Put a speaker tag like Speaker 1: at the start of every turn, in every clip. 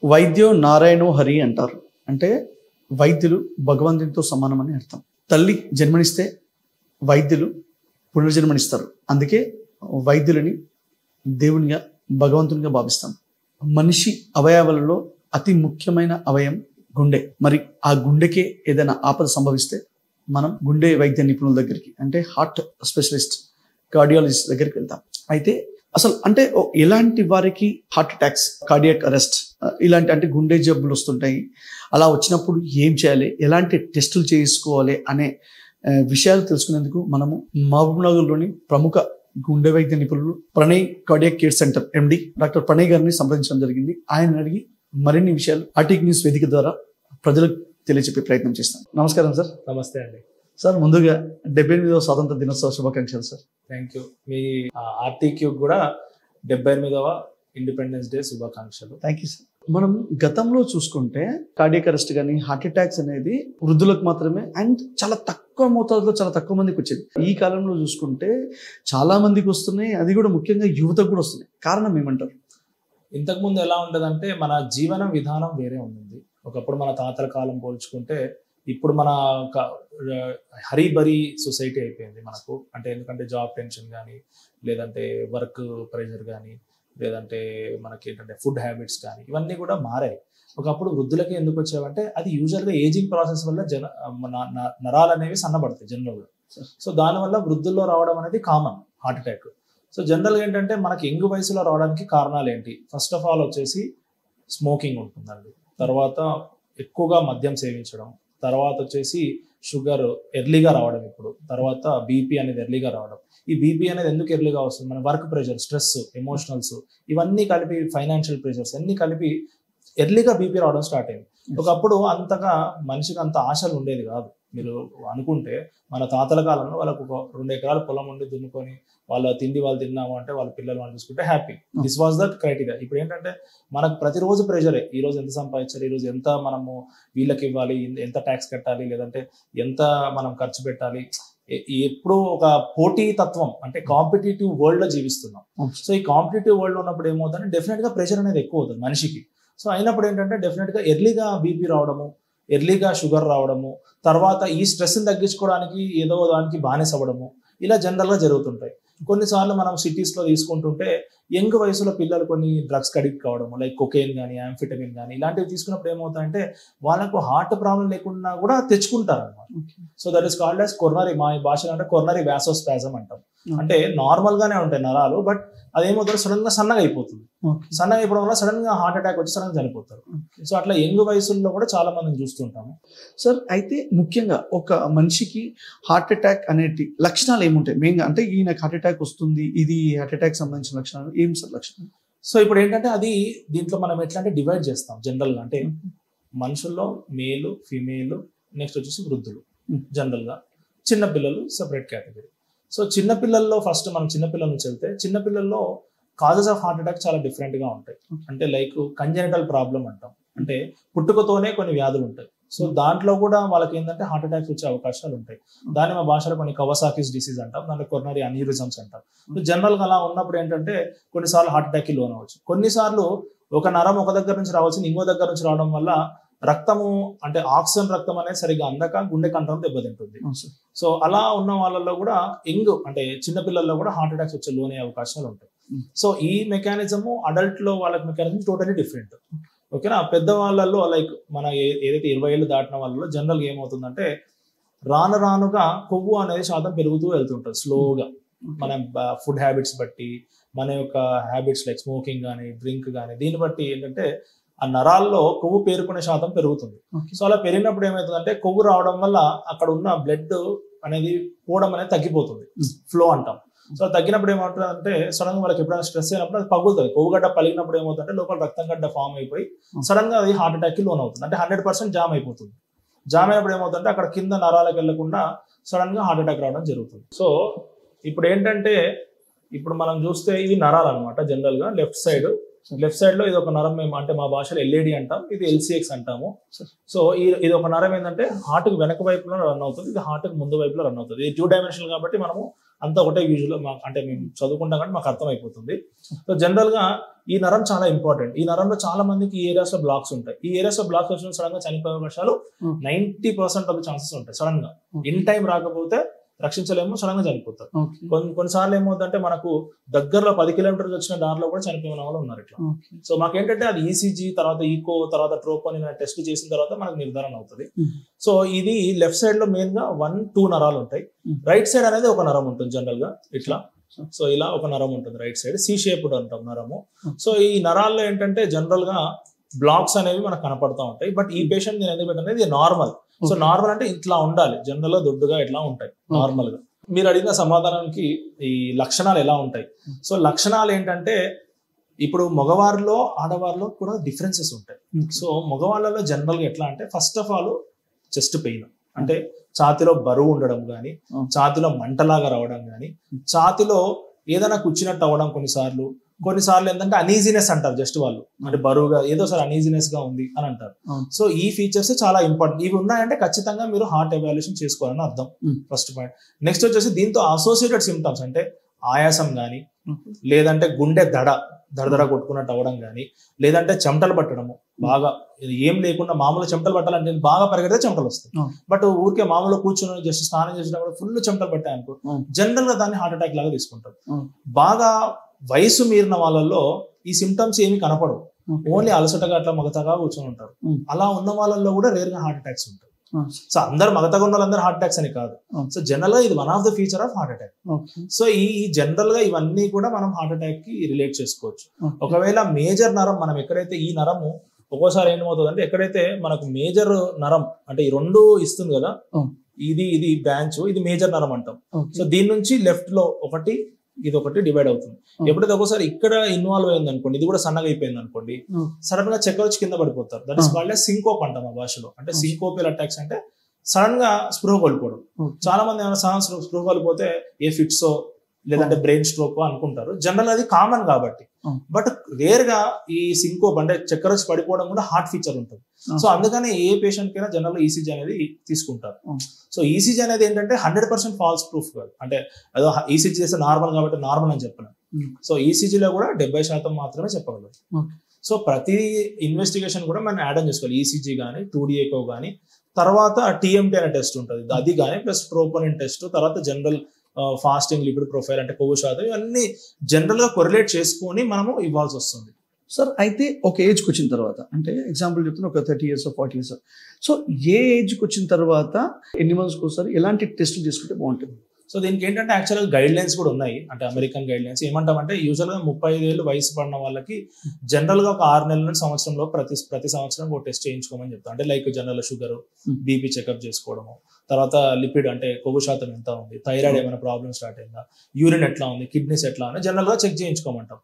Speaker 1: వైద్యో నారాయణో హరి అంటారు. అంటే వైద్యులు భగవంతునితో సమానమని అర్థం. తల్లి జన్మనిస్తే వైద్యులు పునర్జన్మనిస్తారు. అందుకే వైద్యులని దేవునిగా భగవంతునిగా భావిస్తాం. మనిషి అవయవాలలో అతి ముఖ్యమైన అవయవం గుండె. మరి ఆ గుండెకే ఏదైనా ఆపద సంభవిస్తే మనం గుండె వైద్య నిపుణుల దగ్గరికి, అంటే హార్ట్ స్పెషలిస్ట్, కార్డియాలజిస్ట్ దగ్గరికి వెళ్తాం. అయితే అసలు అంటే ఎలాంటి వారికి హార్ట్ అటాక్స్, కార్డియాక్ అరెస్ట్ ఇలాంటి అంటే గుండె జబ్బులు వస్తుంటాయి, అలా వచ్చినప్పుడు ఏం చేయాలి, ఎలాంటి టెస్టులు చేసుకోవాలి అనే విషయాలు తెలుసుకునేందుకు మనము మహబూబ్నగర్లోని ప్రముఖ గుండె వైద్య నిపుణులు Pranay cardiac care centre MD doctor Pranay గారిని సంప్రదించడం జరిగింది. ఆయన అడిగి మరిన్ని విషయాలు ఆర్టీవీ న్యూస్ వేదిక ద్వారా ప్రజలకు తెలియజెప్పే ప్రయత్నం చేస్తాం. నమస్కారం సార్.
Speaker 2: నమస్తే అండి
Speaker 1: సార్. ముందుగా 78వ స్వాతంత్ర దినోత్సవ శుభాకాంక్షలు సార్.
Speaker 2: Thank you. మీ ఆర్టీక్యూ కూడా 78వ ఇండిపెండెన్స్ డే శుభాకాంక్షలు.
Speaker 1: Thank you sir. మనం గతంలో చూసుకుంటే కార్డియాక్ అరెస్ట్ కానీ హార్ట్ అటాక్స్ అనేది వృద్ధులకు మాత్రమే అండ్ చాలా తక్కువ మోతాదులో చాలా తక్కువ మందికి వచ్చేది. ఈ కాలంలో చూసుకుంటే చాలా మందికి వస్తున్నాయి, అది కూడా ముఖ్యంగా యువతకు కూడా వస్తున్నాయి. కారణం ఏమంటారు?
Speaker 2: ఇంతకుముందు ఎలా ఉండదంటే మన జీవన విధానం వేరే ఉంది. ఒకప్పుడు మన తాతల కాలం పోల్చుకుంటే ఇప్పుడు మన హరీబరీ సొసైటీ అయిపోయింది మనకు. అంటే ఎందుకంటే జాబ్ టెన్షన్ కానీ, లేదంటే వర్క్ ప్రెషర్ కానీ, లేదంటే మనకి ఏంటంటే ఫుడ్ హ్యాబిట్స్ కానీ, ఇవన్నీ కూడా మారాయి. ఒకప్పుడు వృద్ధులకి ఎందుకు వచ్చేవంటే అది యూజువల్గా ఏజింగ్ ప్రాసెస్ వల్ల నరాలు అనేవి సన్నబడతాయి జనరల్గా. సో దానివల్ల వృద్ధుల్లో రావడం అనేది కామన్ హార్ట్ అటాక్. సో జనరల్గా ఏంటంటే మనకి యంగ్ వయసులో రావడానికి కారణాలు ఏంటి? ఫస్ట్ ఆఫ్ ఆల్ వచ్చేసి స్మోకింగ్ ఉంటుందండి, తర్వాత ఎక్కువగా మద్యం సేవించడం, తర్వాత వచ్చేసి షుగర్ ఎర్లీగా రావడం, ఇప్పుడు తర్వాత బీపీ అనేది ఎర్లీగా రావడం. ఈ బీపీ అనేది ఎందుకు ఎర్లీగా వస్తుంది? మన వర్క్ ప్రెషర్, స్ట్రెస్, ఎమోషనల్స్ ఇవన్నీ కలిపి, ఫైనాన్షియల్ ప్రెషర్స్ అన్నీ కలిపి ఎర్లీగా బీపీ రావడం స్టార్ట్ అయింది. ఒకప్పుడు అంతగా మనిషికి అంత ఆశలు ఉండేది కాదు. మీరు అనుకుంటే మన తాతల కాలంలో వాళ్ళకు ఒక 2 ఎకరాల పొలం ఉండి దున్నుకొని వాళ్ళ తిండి వాళ్ళు తిన్నాము అంటే వాళ్ళ పిల్లలు వాళ్ళు చూసుకుంటే happy. This was the criteria. ఇప్పుడు ఏంటంటే మనకు ప్రతిరోజు ప్రెషరే. ఈ రోజు ఎంత సంపాదించాలి, ఈ రోజు ఎంత మనము వీళ్ళకి ఇవ్వాలి, ఎంత ట్యాక్స్ కట్టాలి, లేదంటే ఎంత మనం ఖర్చు పెట్టాలి. ఎప్పుడు ఒక పోటీ తత్వం, అంటే కాంపిటేటివ్ వరల్డ్ లో జీవిస్తున్నాం. సో ఈ కాంపిటేటివ్ వరల్డ్ లో ఉన్నప్పుడు ఏమవుతుందంటే డెఫినెట్ గా ప్రెషర్ అనేది ఎక్కువ అవుతుంది మనిషికి. సో అయినప్పుడు ఏంటంటే డెఫినెట్ గా ఎర్లీగా బీపీ రావడము, ఎర్లీగా షుగర్ రావడము, తర్వాత ఈ స్ట్రెస్ని తగ్గించుకోవడానికి ఏదో దానికి బానిస అవ్వడము, ఇలా జనరల్గా జరుగుతుంటాయి. కొన్నిసార్లు మనం సిటీస్లో తీసుకుంటుంటే యంగ్ వయసులో పిల్లలు కొన్ని డ్రగ్స్కి అడిక్ట్ కావడము, లైక్ కొకేన్ కానీ, యాంఫిటమిన్ కానీ ఇలాంటివి తీసుకున్నప్పుడు ఏమవుతాయంటే వాళ్ళకు హార్ట్ ప్రాబ్లం లేకుండా కూడా తెచ్చుకుంటారు అనమాట. So that is called as coronary, మా భాషలో అంటే కొర్నరీ వ్యాసోస్పాజం అంటాం. అంటే నార్మల్ గానే ఉంటాయి నరాలు, బట్ అదేమవుతారు సడన్ గా సన్నగా అయిపోతుంది. సన్నగా అయిపోవడం వల్ల సడన్ గా హార్ట్ అటాక్ వచ్చి సడన్ చనిపోతారు. సో అట్లా యంగ్ వయసుల్లో కూడా చాలా మందిని చూస్తుంటాము
Speaker 1: సార్. అయితే ముఖ్యంగా ఒక మనిషికి హార్ట్ అటాక్ అనేటి లక్షణాలు ఏముంటాయి మెయిన్గా? అంటే ఈయనకు హార్ట్ అటాక్ వస్తుంది, ఇది హార్ట్ అటాక్ సంబంధించిన లక్షణాలు ఏం సార్ లక్షణాలు?
Speaker 2: సో ఇప్పుడు ఏంటంటే అది దీంట్లో మనం ఎట్లా అంటే డివైడ్ చేస్తాం జనరల్ గా. అంటే మనుషుల్లో మేలు, ఫీమేల్, నెక్స్ట్ వచ్చేసి వృద్ధులు, జనరల్ గా చిన్నపిల్లలు సెపరేట్ కేటగిరీ. సో చిన్నపిల్లల్లో ఫస్ట్ మనం చిన్నపిల్లల నుంచి వెళ్తే, చిన్నపిల్లల్లో కాజెస్ ఆఫ్ హార్ట్ అటాక్ చాలా డిఫరెంట్ గా ఉంటాయి. అంటే లైక్ కంజెనిటల్ ప్రాబ్లం అంటాం, అంటే పుట్టుకతోనే కొన్ని వ్యాధులు ఉంటాయి. సో దాంట్లో కూడా వాళ్ళకి ఏంటంటే హార్ట్ అటాక్స్ వచ్చే అవకాశాలు ఉంటాయి. దాన్ని మా భాషలో కొన్ని కవాసాకిస్ డిసీజ్ అంటాం, దాంట్లో కొర్నరీ అన్యూరిజమ్స్ అంటాం. జనరల్ గా అలా ఉన్నప్పుడు ఏంటంటే కొన్నిసార్లు హార్ట్ అటాక్ కి లోన్ అవ్వచ్చు. కొన్నిసార్లు ఒక నరం ఒక దగ్గర నుంచి రావాల్సింది ఇంకో దగ్గర నుంచి రావడం వల్ల రక్తము, అంటే ఆక్సిజన్ రక్తం అనేది సరిగ్గా అందక గుండె కంఠం దెబ్బతింటుంది. సో అలా ఉన్న వాళ్ళల్లో కూడా అంటే చిన్నపిల్లల్లో కూడా హార్ట్ అటాక్స్ వచ్చే లోనే అవకాశాలు ఉంటాయి. సో ఈ మెకానిజము అడల్ట్ లో వాళ్ళకి మెకానిజం టోటలీ డిఫరెంట్. ఓకేనా? పెద్దవాళ్ళల్లో లైక్ మన ఏదైతే 20 ఏళ్ళు దాటిన వాళ్ళలో జనరల్గా ఏమవుతుందంటే రాను రానుగా కొవ్వు అనేది శాతం పెరుగుతూ వెళ్తుంటుంది స్లోగా. మన ఫుడ్ హ్యాబిట్స్ బట్టి, మన యొక్క హ్యాబిట్స్ లైక్ స్మోకింగ్ కానీ, డ్రింక్ కానీ, దీన్ని బట్టి ఏంటంటే ఆ నరాల్లో కొవ్వు పేరుకునే శాతం పెరుగుతుంది. సో అలా పెరిగినప్పుడు ఏమవుతుందంటే కొవ్వు రావడం వల్ల అక్కడ ఉన్న బ్లడ్ అనేది పోవడం అనేది తగ్గిపోతుంది, ఫ్లో అంటాం. సో తగ్గినప్పుడు ఏమవుతుందంటే సడన్ గా వాళ్ళకి ఎప్పుడైనా స్ట్రెస్ అయినప్పుడు అది పగులుతుంది. కొవ్వుగడ్డ పలిగినప్పుడు ఏమవుతుందంటే లోపల రక్తం గడ్డ ఫామ్ అయిపోయి సడన్ గా అది హార్ట్ అటాక్ కి లోన్ అవుతుంది. అంటే 100% జామ్ అయిపోతుంది. జామ్ అయినప్పుడు ఏమవుతుందంటే అక్కడ కింద నరాలకు వెళ్లకుండా సడన్ గా హార్ట్ అటాక్ రావడం జరుగుతుంది. సో ఇప్పుడు ఏంటంటే ఇప్పుడు మనం చూస్తే ఇవి నరాలు అనమాట. జనరల్ గా లెఫ్ట్ సైడ్ లో ఇది ఒక నరం, మేము అంటే మా భాషలో ఎల్ఏడి అంటాం, ఇది ఎల్సిఎక్స్ అంటాము. సో ఇది ఒక నరం ఏంటంటే హార్ట్ కి వెనక వైపులో రన్ అవుతుంది, ఇది హార్ట్ కి ముందు వైపులో రన్ అవుతుంది. ఇది 2 డైమెన్షనల్ కాబట్టి మనము అంతా ఒకటే యూజువల్ అంటే మేము చదువుకుంటాం కాబట్టి మాకు అర్థమైపోతుంది. సో జనరల్ గా ఈ నరం చాలా ఇంపార్టెంట్. ఈ నరంలో చాలా మందికి ఈ ఏరియాస్ లో బ్లాక్స్ ఉంటాయి. ఈ ఏరియాస్ లో బ్లాక్స్ వచ్చిన సడన్ గా చనిపోయే అవకాశాలు 90% ఆఫ్ ద ఛాన్సెస్ ఉంటాయి. సడన్ గా ఇన్ టైం రాకపోతే రక్షించలేము, సడన్ గా చనిపోతారు. కొన్నిసార్లు ఏమవుతుందంటే మనకు దగ్గరలో 10 కిలోమీటర్స్ వచ్చిన దారిలో కూడా చనిపోయిన వాళ్ళు ఉన్నారు ఇట్లా. సో మాకేంటంటే అది ఈసీజీ తర్వాత ఈకో తర్వాత ట్రోపోనిన్ టెస్ట్ చేసిన తర్వాత మనకు నిర్ధారణ అవుతుంది. సో ఇది లెఫ్ట్ సైడ్ లో మెయిన్ గా 1-2 నరాలు ఉంటాయి. రైట్ సైడ్ అనేది ఒక నరం ఉంటుంది జనరల్ గా ఇట్లా. సో ఇలా ఒక నరం ఉంటుంది రైట్ సైడ్, సి షేప్డ్ అంటాం నరము. సో ఈ నరాల్లో ఏంటంటే జనరల్ గా బ్లాక్స్ అనేవి మనకు కనపడతా ఉంటాయి. బట్ ఈ పేషెంట్ నేను ఎందుకు పెట్టనేది నార్మల్. సో నార్మల్ అంటే ఇట్లా ఉండాలి, జనరల్ గా దొడ్డుగా ఇట్లా ఉంటాయి నార్మల్ గా. మీరు అడిగిన సమాధానానికి ఈ లక్షణాలు ఎలా ఉంటాయి? సో లక్షణాలు ఏంటంటే ఇప్పుడు మగవారిలో ఆడవారిలో కూడా డిఫరెన్సెస్ ఉంటాయి. సో మగవాళ్ళలో జనరల్ గా ఎట్లా అంటే first of all chest pain అంటే ఛాతిలో బరువు ఉండడం కానీ, ఛాతిలో మంటలాగా రావడం కానీ, ఛాతిలో ఏదైనా కూర్చున్నట్టు అవ్వడం కొన్నిసార్లు ఏంటంటే అనీజీనెస్ అంటారు. జస్ట్ వాళ్ళు అంటే బరువుగా ఏదో సార్ అనీజీనెస్ గా ఉంది అని అంటారు. సో ఈ ఫీచర్స్ చాలా ఇంపార్టెంట్. ఇవి ఉన్నాయంటే ఖచ్చితంగా మీరు హార్ట్ ఎవాల్యుయేషన్ చేసుకోవాలని అర్థం, ఫస్ట్ పాయింట్. నెక్స్ట్ వచ్చేసి దీంతో అసోసియేటెడ్ సిమ్టమ్స్ అంటే ఆయాసం కానీ, లేదంటే గుండె దడ కొట్టుకున్నట్టు అవ్వడం కానీ, లేదంటే చెమటలు పట్టడము బాగా ఏం లేకుండా మామూలు చెమటలు పట్టాలంటే బాగా పరిగెడితే చెమటలు వస్తాయి. బట్ ఊరికే మామూలు కూర్చొని జస్ట్ స్నానం చేసినప్పుడు ఫుల్ చెమటలు పట్టాయి అనుకో, జనరల్ గా దాన్ని హార్ట్ అటాక్ లాగా తీసుకుంటారు. బాగా వయసు మీరిన వాళ్ళల్లో ఈ సిమ్టమ్స్ ఏమి కనపడవు, ఓన్లీ అలసటగా అట్లా మగతగా కూర్చొని ఉంటారు. అలా ఉన్న వాళ్ళల్లో కూడా రేర్ గా హార్ట్ అటాక్స్ ఉంటాయి. సో అందరు మగతగా ఉన్న వాళ్ళందరూ హార్ట్ అటాక్స్ అని కాదు. సో జనరల్ గా ఇది one of the feature of heart attack. So ఈ జనరల్ గా ఇవన్నీ కూడా మనం హార్ట్ అటాక్ కి రిలేట్ చేసుకోవచ్చు. ఒకవేళ మేజర్ నరం మనం ఎక్కడైతే ఈ నరము ఒక్కోసారి ఏమవుతుంది అంటే ఎక్కడైతే మనకు మేజర్ నరం అంటే ఈ రెండు ఇస్తుంది కదా, ఇది బ్రాంచ్, ఇది మేజర్ నరం అంటాం. సో దీని నుంచి లెఫ్ట్ లో ఒకటి ఇది ఒకటి డివైడ్ అవుతుంది. ఎప్పుడైతే ఒకసారి ఇక్కడ ఇన్వాల్వ్ అయింది అనుకోండి, ఇది కూడా సన్నగా అయిపోయింది అనుకోండి, సడన్ గా చక్కెర వచ్చి కింద పడిపోతారు. దట్ ఇస్ కాల్డ్ సింకోప్ అంటాం ఆ భాషలో. అంటే సింకోపియల్ అటాక్స్ అంటే సడన్ గా స్పృహ కోల్పోవడం. చాలా మంది ఏమైనా స్పృహ కోల్పోతే ఏ ఫిట్సో లేదంటే బ్రెయిన్ స్ట్రోక్ అనుకుంటారు. జనరల్ అది కామన్ కాబట్టి. బట్ రేర్ గా ఈ సింకోప్ అంటే చక్కెర వచ్చి పడిపోవడం కూడా హార్ట్ ఫీచర్ ఉంటుంది. సో అందుకని ఏ పేషెంట్ కైనా జనరల్ ఈసీజీ అనేది తీసుకుంటారు. సో ఈసీజీ అనేది ఏంటంటే 100% ఫాల్స్ ప్రూఫ్ కాదు. అంటే అదో ఈసీజీ చేస్తే నార్మల్ కాబట్టి నార్మల్ అని చెప్పలేం. సో ఈసీజీలో కూడా 70% మాత్రమే చెప్పగలం. సో ప్రతి ఇన్వెస్టిగేషన్ కూడా మనం యాడ్ ఆన్ చేసుకోవాలి. ఈసీజీ కానీ 2D ఎకో కానీ, తర్వాత టీఎంటీ అనే టెస్ట్ ఉంటుంది అది కానీ, ప్లస్ ట్రోపోనిన్ టెస్ట్, తర్వాత జనరల్ ఫాస్టింగ్ లిపిడ్ ప్రొఫైల్ అంటే కొవ్వు శాతం, ఇవన్నీ జనరల్ గా కొరిలేట్ చేసుకొని మనము ఇవ్వాల్సి వస్తుంది.
Speaker 1: సార్ అయితే ఒక ఏజ్కి వచ్చిన తర్వాత అంటే ఎగ్జాంపుల్ చెప్తున్నా ఒక 30 years 40 years, సో ఏ ఏజ్కి వచ్చిన తర్వాత ఎన్ని మంత్స్కి ఒకసారి ఎలాంటి టెస్టులు చేసుకుంటే బాగుంటుంది?
Speaker 2: సో దీనికి ఏంటంటే యాక్చువల్గా గైడ్ లైన్స్ కూడా ఉన్నాయి. అంటే అమెరికన్ గైడ్ లైన్స్ ఏమంటామంటే యూజువల్గా 35 ఏళ్ళు వయసు పడిన వాళ్ళకి జనరల్ గా ఒక 6 నెలల నుండి సంవత్సరంలో ప్రతి సంవత్సరం ఒక టెస్ట్ చేయించుకోమని చెప్తాం. అంటే like general sugar, BP checkup చేసుకోవడము, తర్వాత లిపిడ్ అంటే కొవ్వు శాతం ఎంత ఉంది, థైరాయిడ్ ఏమైనా ప్రాబ్లమ్ స్టార్ట్ అయిందా, యూరిన్ ఎట్లా ఉంది, కిడ్నీస్ ఎట్లా ఉంది, జనరల్ గా చెక్ చేయించుకోమంటాం.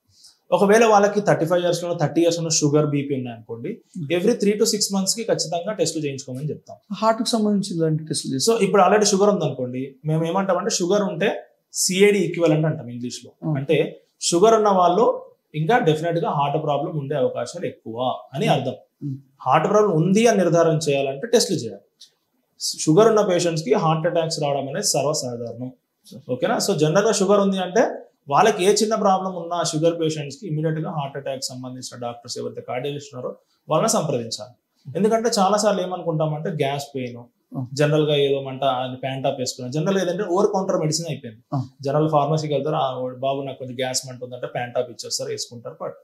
Speaker 2: ఒకవేళ వాళ్ళకి 35 years 30 years షుగర్ బీపీ ఉన్నాయనుకోండి, ఎవ్రీ 3 to 6 months కి ఖచ్చితంగా టెస్టులు చేయించుకోమని చెప్తాం.
Speaker 1: హార్ట్ కి సంబంధించిన టెస్టులు.
Speaker 2: సో ఇప్పుడు ఆల్రెడీ షుగర్ ఉందనుకోండి, మేము ఏమంటామంటే షుగర్ ఉంటే సిఏడి ఈక్వివలెంట్ అంటాం ఇంగ్లీష్ లో. అంటే షుగర్ ఉన్న వాళ్ళు ఇంకా డెఫినెట్ గా హార్ట్ ప్రాబ్లం ఉండే అవకాశాలు ఎక్కువ అని అర్థం. హార్ట్ ప్రాబ్లం ఉంది అని నిర్ధారణ చేయాలంటే టెస్టులు చేయాలి. షుగర్ ఉన్న పేషెంట్స్ కి హార్ట్ అటాక్స్ రావడం అనేది సర్వసాధారణం. ఓకేనా? సో జనరల్ గా షుగర్ ఉంది అంటే వాళ్ళకి ఏ చిన్న ప్రాబ్లం ఉన్నా షుగర్ పేషెంట్స్ కి ఇమీడియట్ గా హార్ట్ అటాక్ సంబంధించిన డాక్టర్స్ ఎవరైతే కార్డియాలజిస్ట్ ఉన్నారో వాళ్ళని సంప్రదించాలి. ఎందుకంటే చాలా సార్లు ఏమనుకుంటామంటే గ్యాస్ పెయిన్, జనరల్ గా ఏదో మంట ప్యాంటాప్ వేసుకున్నాం, జనరల్ ఏదంటే ఓవర్ కౌంటర్ మెడిసిన్ అయిపోయింది. జనరల్ ఫార్మసీకి వెళ్తారు, బాబు నాకు కొంచెం గ్యాస్ మంట ఉందంటే ప్యాంటాప్ ఇచ్చేస్తారు, వేసుకుంటారు, బట్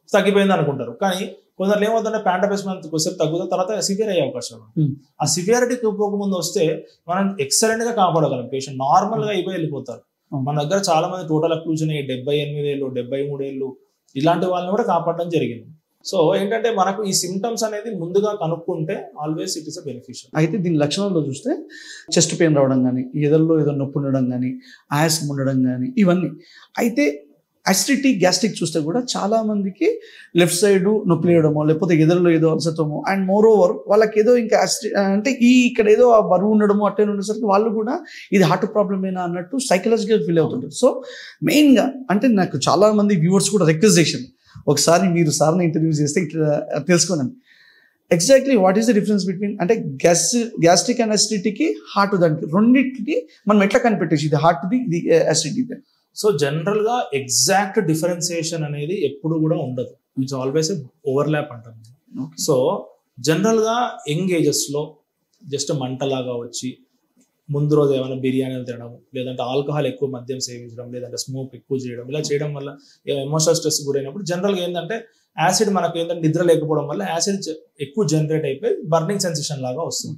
Speaker 2: తగ్గిపోయింది అనుకుంటారు. కానీ కొందరు ఏమవుతుందంటే ప్యాంటాప్ వేసుకున్నంత కొద్దిసేపు తగ్గుతుంది, తర్వాత సివియర్ అయ్యే అవకాశాలు. ఆ సివియారిటీకి పోకముందు వస్తే మనం ఎక్సలెంట్ గా కాపాడగలం. పేషెంట్ నార్మల్ గా అయిపోయి వెళ్ళిపోతారు. మన దగ్గర చాలా మంది టోటల్ కూర్చుని 78 ఏళ్ళు 73 ఏళ్ళు ఇలాంటి వాళ్ళని కూడా కాపాడడం జరిగింది. సో ఏంటంటే మనకు ఈ సిమ్టమ్స్ అనేది ముందుగా కనుక్కుంటే always it is a beneficial.
Speaker 1: అయితే దీని లక్షణాల్లో చూస్తే చెస్ట్ పెయిన్ రావడం కానీ, ఎదల్లో ఏదో నొప్పి ఉండడం కానీ, ఆయాసం ఉండడం కానీ, ఇవన్నీ. అయితే అసిడిటీ, గ్యాస్ట్రిక్ చూస్తే కూడా చాలా మందికి లెఫ్ట్ సైడ్ నొప్పి లేయడమో, లేకపోతే ఎదల్లో ఏదో అలసటమో, అండ్ మోర్ ఓవర్ వాళ్ళకి ఏదో ఇంకా అంటే ఇక్కడ ఏదో ఆ బరువు ఉండడము అట్టే ఉండేసరికి వాళ్ళు కూడా ఇది హార్ట్ ప్రాబ్లమేనా అన్నట్టు సైకలాజికల్ ఫీల్ అవుతుంటారు. సో మెయిన్గా అంటే నాకు చాలా మంది వ్యూవర్స్ కూడా రిక్వెస్ట్ చేశారు, ఒకసారి మీరు సార్ని ఇంటర్వ్యూ చేస్తే ఇట్లా తెలుసుకోనండి. Exactly what is the difference between అంటే గ్యాస్ట్రిక్ అండ్ అసిడిటీకి హార్ట్ దానికి రెండింటికి మనం ఎట్లా కనిపెట్టేసి ఇది హార్ట్ది ఇది అసిడిటీ?
Speaker 2: సో జనరల్ గా ఎగ్జాక్ట్ డిఫరెన్సియేషన్ అనేది ఎప్పుడు కూడా ఉండదు. ఇట్స్ ఆల్వేస్ ఓవర్లాప్ అంటాం. సో జనరల్ గా యంగ్ ఏజెస్ లో జస్ట్ మంటలాగా వచ్చి ముందు రోజు ఏమైనా బిర్యానీలు తినడం, లేదంటే ఆల్కహాల్ ఎక్కువ మద్యం సేవించడం, లేదంటే స్మోక్ ఎక్కువ చేయడం, ఇలా చేయడం వల్ల ఎమోషనల్ స్ట్రెస్ గురైనప్పుడు జనరల్గా ఏంటంటే యాసిడ్ మనకు ఏంటంటే నిద్ర లేకపోవడం వల్ల యాసిడ్ ఎక్కువ జనరేట్ అయిపోయి బర్నింగ్ సెన్సేషన్ లాగా వస్తుంది.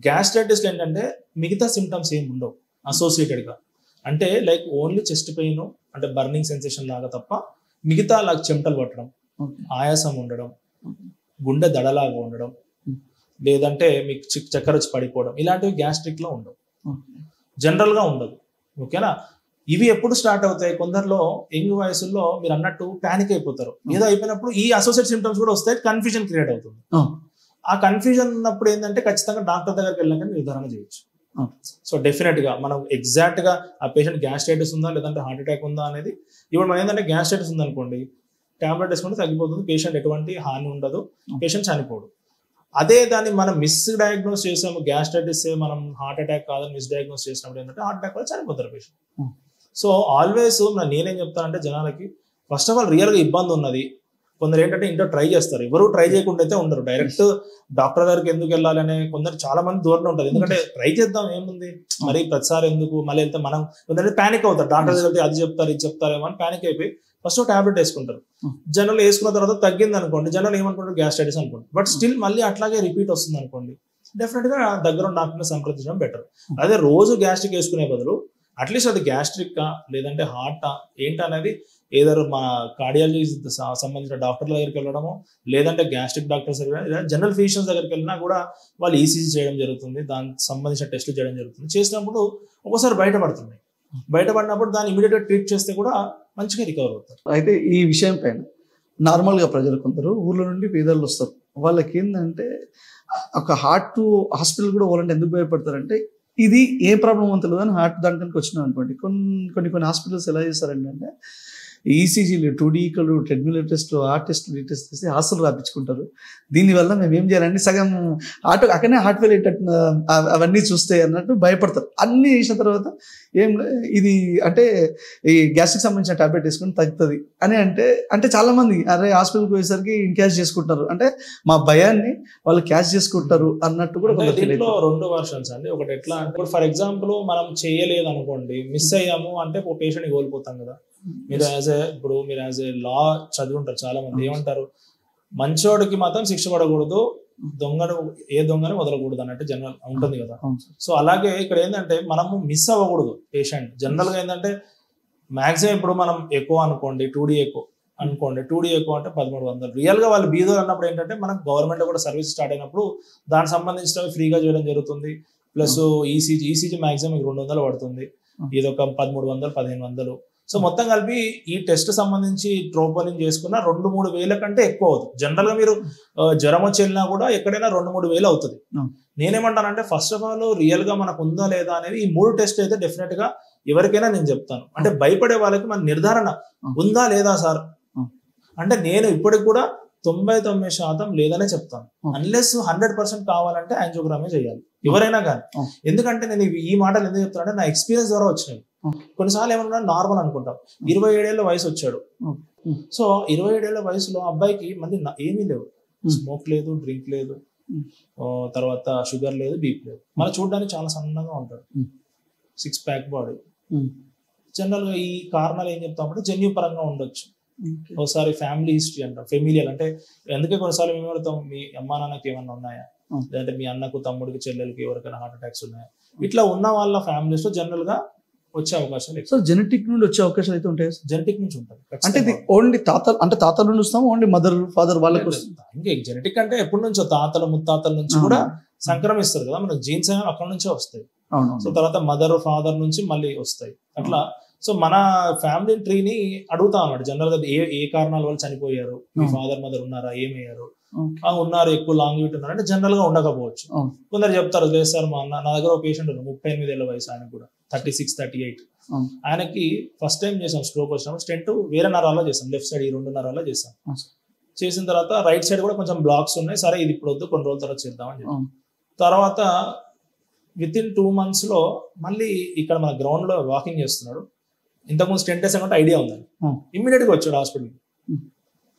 Speaker 2: గ్యాస్ట్రైటిస్ ఏంటంటే మిగతా సిమ్టమ్స్ ఏమి ఉండవు అసోసియేటెడ్ గా, అంటే లైక్ ఓన్లీ చెస్ట్ పెయిన్ అంటే బర్నింగ్ సెన్సేషన్ లాగా తప్ప మిగతా లాగా చెమటలు పట్టడం, ఆయాసం ఉండడం, గుండె దడలాగా ఉండడం, లేదంటే మీకు చక్కెర వచ్చి పడిపోవడం, ఇలాంటివి గ్యాస్ట్రిక్ లో ఉండవు, జనరల్ గా ఉండదు. ఓకేనా? ఇవి ఎప్పుడు స్టార్ట్ అవుతాయి? కొందరిలో యంగ్ వయసులో మీరు అన్నట్టు పానిక్ అయిపోతారు, ఏదో అయిపోయినప్పుడు ఈ అసోసియేట్ సిమ్టమ్స్ కూడా వస్తాయి, కన్ఫ్యూజన్ క్రియేట్ అవుతుంది. ఆ కన్ఫ్యూజన్ ఉన్నప్పుడు ఏంటంటే ఖచ్చితంగా డాక్టర్ దగ్గరికి వెళ్ళాక నిర్ధారణ చేయొచ్చు. సో డెఫినెట్ గా మనం ఎగ్జాక్ట్ గా ఆ పేషెంట్ గ్యాస్ట్రైటిస్ ఉందా లేదంటే హార్ట్ అటాక్ ఉందా అనేది, ఇప్పుడు మనం ఏంటంటే గ్యాస్ట్రైటిస్ ఉందనుకోండి, టాబ్లెట్ వేసుకుంటే తగ్గిపోతుంది, పేషెంట్ ఎటువంటి హాని ఉండదు, పేషెంట్ చనిపోడు. అదే దాన్ని మనం మిస్ డయాగ్నోస్ చేసాము, గ్యాస్ట్రైటిస్ మనం హార్ట్ అటాక్ కాదని మిస్ డయాగ్నోస్ చేసినప్పుడు ఏంటంటే హార్ట్ అటాక్ వల్ల చనిపోతారు పేషెంట్. సో ఆల్వేస్ నేనేం చెప్తానంటే జనాలకి, ఫస్ట్ ఆఫ్ ఆల్ రియల్ గా ఇబ్బంది ఉన్నది. కొందరు ఏంటంటే ఇంట్లో ట్రై చేస్తారు, ఎవరు ట్రై చేయకుండా అయితే ఉండరు. డైరెక్ట్ డాక్టర్ దగ్గరికి ఎందుకు వెళ్ళాలి అనే కొందరు చాలా మంది దూరంలో ఉంటారు. ఎందుకంటే ట్రై చేద్దాం ఏముంది, మరి ప్రతిసారి ఎందుకు మళ్ళీ వెళ్తే మనం కొందరు ప్యానిక్ అవుతారు, డాక్టర్ దగ్గర వెళ్తే అది చెప్తారు ఇది చెప్తారేమో అని ప్యానిక్ అయిపోయి ఫస్ట్ టాబ్లెట్ వేసుకుంటారు. జనరల్ వేసుకున్న తర్వాత తగ్గింది అనుకోండి, జనరల్ ఏమనుకుంటారు గ్యాస్ట్రైటిస్ అనుకోండి. బట్ స్టిల్ మళ్ళీ అట్లాగే రిపీట్ వస్తుంది అనుకోండి, డెఫినెట్ గా దగ్గర డాక్టర్ని సంప్రదించడం బెటర్. అదే రోజు గ్యాస్ట్రిక్ వేసుకునే బదులు అట్లీస్ట్ అది గ్యాస్ట్రిక్ లేదంటే హార్టా ఏంటనేది ఏదో మా కార్డియాలజీ సంబంధించిన డాక్టర్ల దగ్గరికి వెళ్ళడము, లేదంటే గ్యాస్ట్రిక్ డాక్టర్స్ జనరల్ ఫిజిషియన్స్ దగ్గరికి వెళ్ళినా కూడా వాళ్ళు ఈసీజీ చేయడం జరుగుతుంది, దానికి సంబంధించిన టెస్టులు చేయడం జరుగుతుంది. చేసినప్పుడు ఒక్కోసారి బయటపడుతున్నాయి, బయటపడినప్పుడు దాన్ని ఇమీడియట్ గా ట్రీట్ చేస్తే కూడా మంచిగా రికవర్ అవుతారు.
Speaker 1: అయితే ఈ విషయం పైన నార్మల్గా ప్రజలు కొందరు ఊర్ల నుండి పేదలు వస్తారు, వాళ్ళకి ఏంటంటే ఒక హార్ట్ హాస్పిటల్ కూడా పోవాలంటే ఎందుకు భయపడతారంటే ఇది ఏ ప్రాబ్లం అంతలో అని హార్ట్ దానికి వచ్చినాం అనుకోండి. కొన్ని హాస్పిటల్స్ ఎలా చేస్తారంటే ఈసీజీలు 2D ట్రెడ్మిల్ టెస్ట్లు ఆ టెస్ట్లు ఈ టెస్ట్ చేసి హాస్టల్ రాపించుకుంటారు. దీనివల్ల మేము ఏం చేయాలంటే సగం అక్కడనే హార్ట్ ఫెయిల్ అయ్యేటట్టు అవన్నీ చూస్తే అన్నట్టు భయపడతారు. అన్నీ చేసిన తర్వాత ఏం ఇది అంటే ఈ గ్యాస్ట్రిక్ సంబంధించిన టాబ్లెట్ వేసుకుని తగ్గుతుంది అని అంటే చాలా మంది అరే హాస్పిటల్కి పోయేసరికి క్యాష్ చేసుకుంటారు, అంటే మా భయాన్ని వాళ్ళు క్యాష్ చేసుకుంటారు అన్నట్టు కూడా.
Speaker 2: దీంట్లో రెండు వర్షన్స్ అండి. ఒకటి ఎట్లా అంటే ఫర్ ఎగ్జాంపుల్ మనం చేయలేదు అనుకోండి, మిస్ అయ్యాము అంటే పేషెంట్ కోల్పోతాం కదా. మీరు యాజ్ ఏ లా చదివి ఉంటారు చాలా మంది, ఏమంటారు మంచోడికి మాత్రం శిక్ష పడకూడదు, దొంగని వదలకూడదు అన్నట్టు జనరల్ ఉంటుంది కదా. సో అలాగే ఇక్కడ ఏంటంటే మనము మిస్ అవ్వకూడదు పేషెంట్. జనరల్ గా ఏంటంటే మాక్సిమం ఇప్పుడు మనం ఎక్కువ అనుకోండి 2D ఎక్కువ అనుకోండి, 2D ఎక్కువ అంటే 1300. రియల్ గా వాళ్ళు బీదోలు అన్నప్పుడు ఏంటంటే మనకు గవర్నమెంట్ కూడా సర్వీస్ స్టార్ట్ అయినప్పుడు దానికి సంబంధించినవి ఫ్రీగా చేయడం జరుగుతుంది. ప్లస్ ఈసీజీ మాక్సిమం 200 పడుతుంది, ఇది ఒక 1300 1500. సో మొత్తం కలిపి ఈ టెస్ట్ సంబంధించి ట్రోపోలిన్ చేసుకున్న 2-3 వేల కంటే ఎక్కువ అవుతుంది. జనరల్ గా మీరు జ్వరం వచ్చి వెళ్ళినా కూడా ఎక్కడైనా 2-3 వేలు అవుతుంది. నేనేమంటానంటే ఫస్ట్ ఆఫ్ ఆల్ రియల్ గా మనకు ఉందా లేదా అనేది ఈ 3 టెస్ట్ అయితే డెఫినెట్ గా ఎవరికైనా నేను చెప్తాను. అంటే భయపడే వాళ్ళకి మన నిర్ధారణ ఉందా లేదా సార్ అంటే నేను ఇప్పటికి కూడా 99% లేదనే చెప్తాను. అన్లెస్ 100% కావాలంటే యాంజియోగ్రామే చేయాలి ఎవరైనా కానీ. ఎందుకంటే నేను ఈ మాటలు ఎందుకు చెప్తానంటే నా ఎక్స్పీరియన్స్ ద్వారా వచ్చినాయి. కొన్నిసార్లు ఏమన్నా నార్మల్ అనుకుంటాం, 27 ఏళ్ల వయసు వచ్చాడు. సో 27 ఏళ్ల వయసులో అబ్బాయికి మళ్ళీ ఏమీ లేవు, స్మోక్ లేదు, డ్రింక్ లేదు, తర్వాత షుగర్ లేదు, బీపీ లేదు, మళ్ళీ చూడడానికి చాలా సన్నగా ఉంటాడు, 6 ప్యాక్ బాడీ. జనరల్ గా ఈ కారణాలు ఏం చెప్తామంటే జన్యు పరంగా ఉండొచ్చు. ఒకసారి ఫ్యామిలీ హిస్టరీ అంటాం, ఫెమిలియల్ అంటే అందుకే కొన్నిసార్లు మేము పెడతాం మీ అమ్మా నాన్నకి ఏమన్నా ఉన్నాయా, లేదంటే మీ అన్నకు తమ్ముడికి చెల్లెలకి ఎవరికైనా హార్ట్ అటాక్స్ ఉన్నాయా, ఇట్లా ఉన్న వాళ్ళ ఫ్యామిలీస్ లో జనరల్ గా వచ్చే అవకాశాలు.
Speaker 1: సో జెనెటిక్ నుండి వచ్చే అవకాశాలు అయితే ఉంటాయి,
Speaker 2: జెనెటిక్ నుంచి ఉంటుంది.
Speaker 1: అంటే ఇది ఓన్లీ తాతల నుండి వస్తాం, ఓన్లీ మదర్ ఫాదర్ వాళ్ళకి
Speaker 2: ఇంకా జెనెటిక్ అంటే ఎప్పటి నుంచో తాతల ముత్తాతల నుంచి కూడా సంక్రమిస్తారు కదా మనకు, జీన్స్ అయినా అక్కడ నుంచే వస్తాయి. సో తర్వాత మదర్ ఫాదర్ నుంచి మళ్ళీ వస్తాయి అట్లా. సో మన ఫ్యామిలీ ట్రీని అడుగుతాం అన్నమాట జనరల్ గా ఏ కారణాల వల్ల చనిపోయారు, మీ ఫాదర్ మదర్ ఉన్నారా, ఏమయ్యారు, ఉన్నారు, ఎక్కువ లాంగ్ వీట్ ఉన్నారు అంటే జనరల్ గా ఉండకపోవచ్చు. కొందరు చెప్తారు లేదు సార్ మా అన్న నా దగ్గర ఒక పేషెంట్ ఉన్నారు 38 ఏళ్ల వయసు, ఆయన కూడా 36, 38. ఆయనకి ఫస్ట్ టైం చేసాం స్ట్రోక్ వచ్చినప్పుడు స్టెంట్ వేరే నరాల్లో చేసాం, లెఫ్ట్ సైడ్ ఈ 2 నరాల్లో చేసాం. చేసిన తర్వాత రైట్ సైడ్ కూడా కొంచెం బ్లాక్స్ ఉన్నాయి, సరే ఇది ఇప్పుడు వద్దు కొన్ని రోజుల తర్వాత చేద్దామని చెప్పి తర్వాత వితిన్ 2 months లో మళ్ళీ ఇక్కడ మన గ్రౌండ్ లో వాకింగ్ చేస్తున్నాడు. ఇంతకుముందు స్టెంట్ వేసామంటే ఐడియా ఉందని ఇమ్మీడియట్ గా వచ్చాడు హాస్పిటల్కి.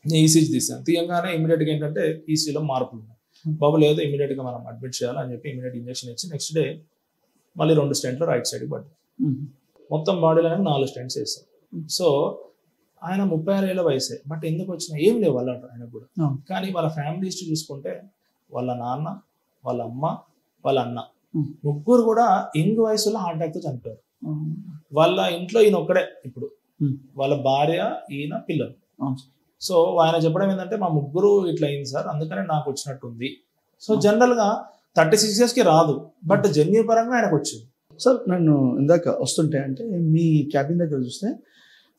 Speaker 2: ఈసీజీ తీసాను, తీయంగానే ఇమీడియట్ గా ఏంటంటే ఈసీలో మార్పులు ఉన్నాయి. బాబు లేదు ఇమీడియట్ గా మనం అడ్మిట్ చేయాలని చెప్పి ఇమీడియట్ ఇంజెక్షన్ ఇచ్చి నెక్స్ట్ డే మళ్ళీ 2 స్టెంట్లు రైట్ సైడ్ పడ్డాయి. మొత్తం బాడీలో 4 స్టెంట్స్ వేసాం. సో ఆయన 36 ఏళ్ల వయసే, బట్ ఎందుకు వచ్చినా ఏం లేవు వాళ్ళ ఆయనకు కూడా. కానీ వాళ్ళ ఫ్యామిలీ హిస్టరీ చూసుకుంటే వాళ్ళ నాన్న, వాళ్ళ అమ్మ, వాళ్ళ అన్న ముగ్గురు కూడా యంగ్ వయసులో హార్ట్ అటాక్ తో చనిపోయారు. వాళ్ళ ఇంట్లో ఈయన ఒక్కడే ఇప్పుడు, వాళ్ళ భార్య, ఈయన, పిల్లలు. సో ఆయన చెప్పడం ఏంటంటే మా ముగ్గురు ఇట్లా అయింది సార్, అందుకనే నాకు వచ్చినట్టుంది. సో జనరల్ గా 36 years కి రాదు, బట్ జన్యు పరంగా ఆయనకు వచ్చింది.
Speaker 1: సార్ నన్ను ఇందాక వస్తుంటే అంటే మీ క్యాబిన్ దగ్గర చూస్తే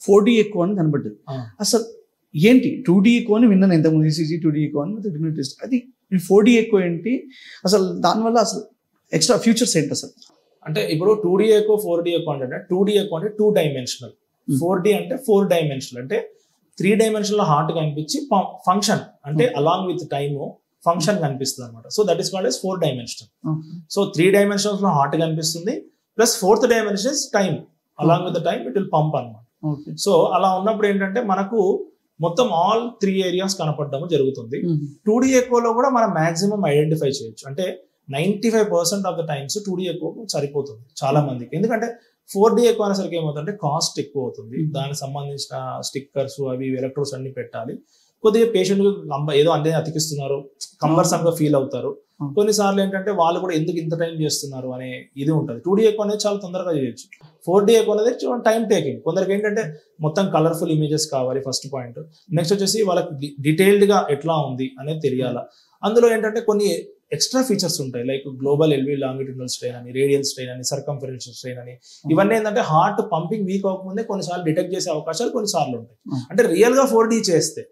Speaker 1: 4D ఎక్కువ అని కనబడ్డది. అసలు ఏంటి 2D ఎక్కువ అని విన్నాను ఇంతకుముందు, ఈసీజీ 2D ఎక్కువ అని టెస్ట్, అది 4D ఎక్కువ ఏంటి అసలు, దానివల్ల అసలు ఎక్స్ట్రా ఫ్యూచర్స్ ఏంటి అసలు?
Speaker 2: అంటే ఇప్పుడు 2D ఎక్కువ 4D ఎక్కువ అంటే 2D ఎక్కువ అంటే 2 dimensional, 4D అంటే 4 dimensional, అంటే 3 dimensional హార్ట్ కనిపించి ఫంక్షన్ అంటే అలాంగ్ విత్ టైమ్ ఫంక్షన్ కనిపిస్తుంది అనమాట. So that is called as 4 dimensional. So 3 dimensions లో హార్ట్ కనిపిస్తుంది, plus 4th dimension is time, along with the time it will pump అనమాట. So అలా ఉన్నప్పుడు ఏంటంటే మనకు మొత్తం ఆల్ 3 areas కనపడడం జరుగుతుంది. 2D ఎక్కువలో కూడా మనం మాక్సిమం ఐడెంటిఫై చేయొచ్చు, అంటే 95% ఆఫ్ ద టైమ్స్ 2D ఎక్కువ సరిపోతుంది చాలా మందికి. ఎందుకంటే 4D ఎక్కువ అనేసరికి ఏమవుతుందంటే కాస్ట్ ఎక్కువ అవుతుంది, దానికి సంబంధించిన స్టిక్కర్స్ అవి ఎలక్ట్రోడ్స్ అన్ని పెట్టాలి. కొద్దిగా పేషెంట్ ఏదో అన్నీ అతికిస్తున్నారు, కంబర్సమ్ గా ఫీల్ అవుతారు. కొన్నిసార్లు ఏంటంటే వాళ్ళు కూడా ఎందుకు ఇంత టైం చేస్తున్నారు అనే ఇది ఉంటుంది. 2D ఎక్కువ అనేది చాలా తొందరగా చేయొచ్చు, 4D ఎక్కువ అనేది టైం టేకింగ్. కొందరికి ఏంటంటే మొత్తం కలర్ఫుల్ ఇమేజెస్ కావాలి ఫస్ట్ పాయింట్. నెక్స్ట్ వచ్చేసి వాళ్ళకి డీటెయిల్డ్ గా ఎట్లా ఉంది అనేది తెలియాలా. అందులో ఏంటంటే కొన్ని ఎక్స్ట్రా ఫీచర్స్ ఉంటాయి, like global LV longitudinal strain అని, రేడియల్ స్ట్రెయిన్ అని, సర్కంఫరెన్షియల్ స్ట్రెయిన్ అని. ఇవన్నీ ఏంటంటే హార్ట్ పంపింగ్ వీక్ అవ్వకముందే కొన్నిసార్లు డిటెక్ట్ చేసే అవకాశాలు కొన్నిసార్లు ఉంటాయి, అంటే రియల్ గా 4D చేస్తే.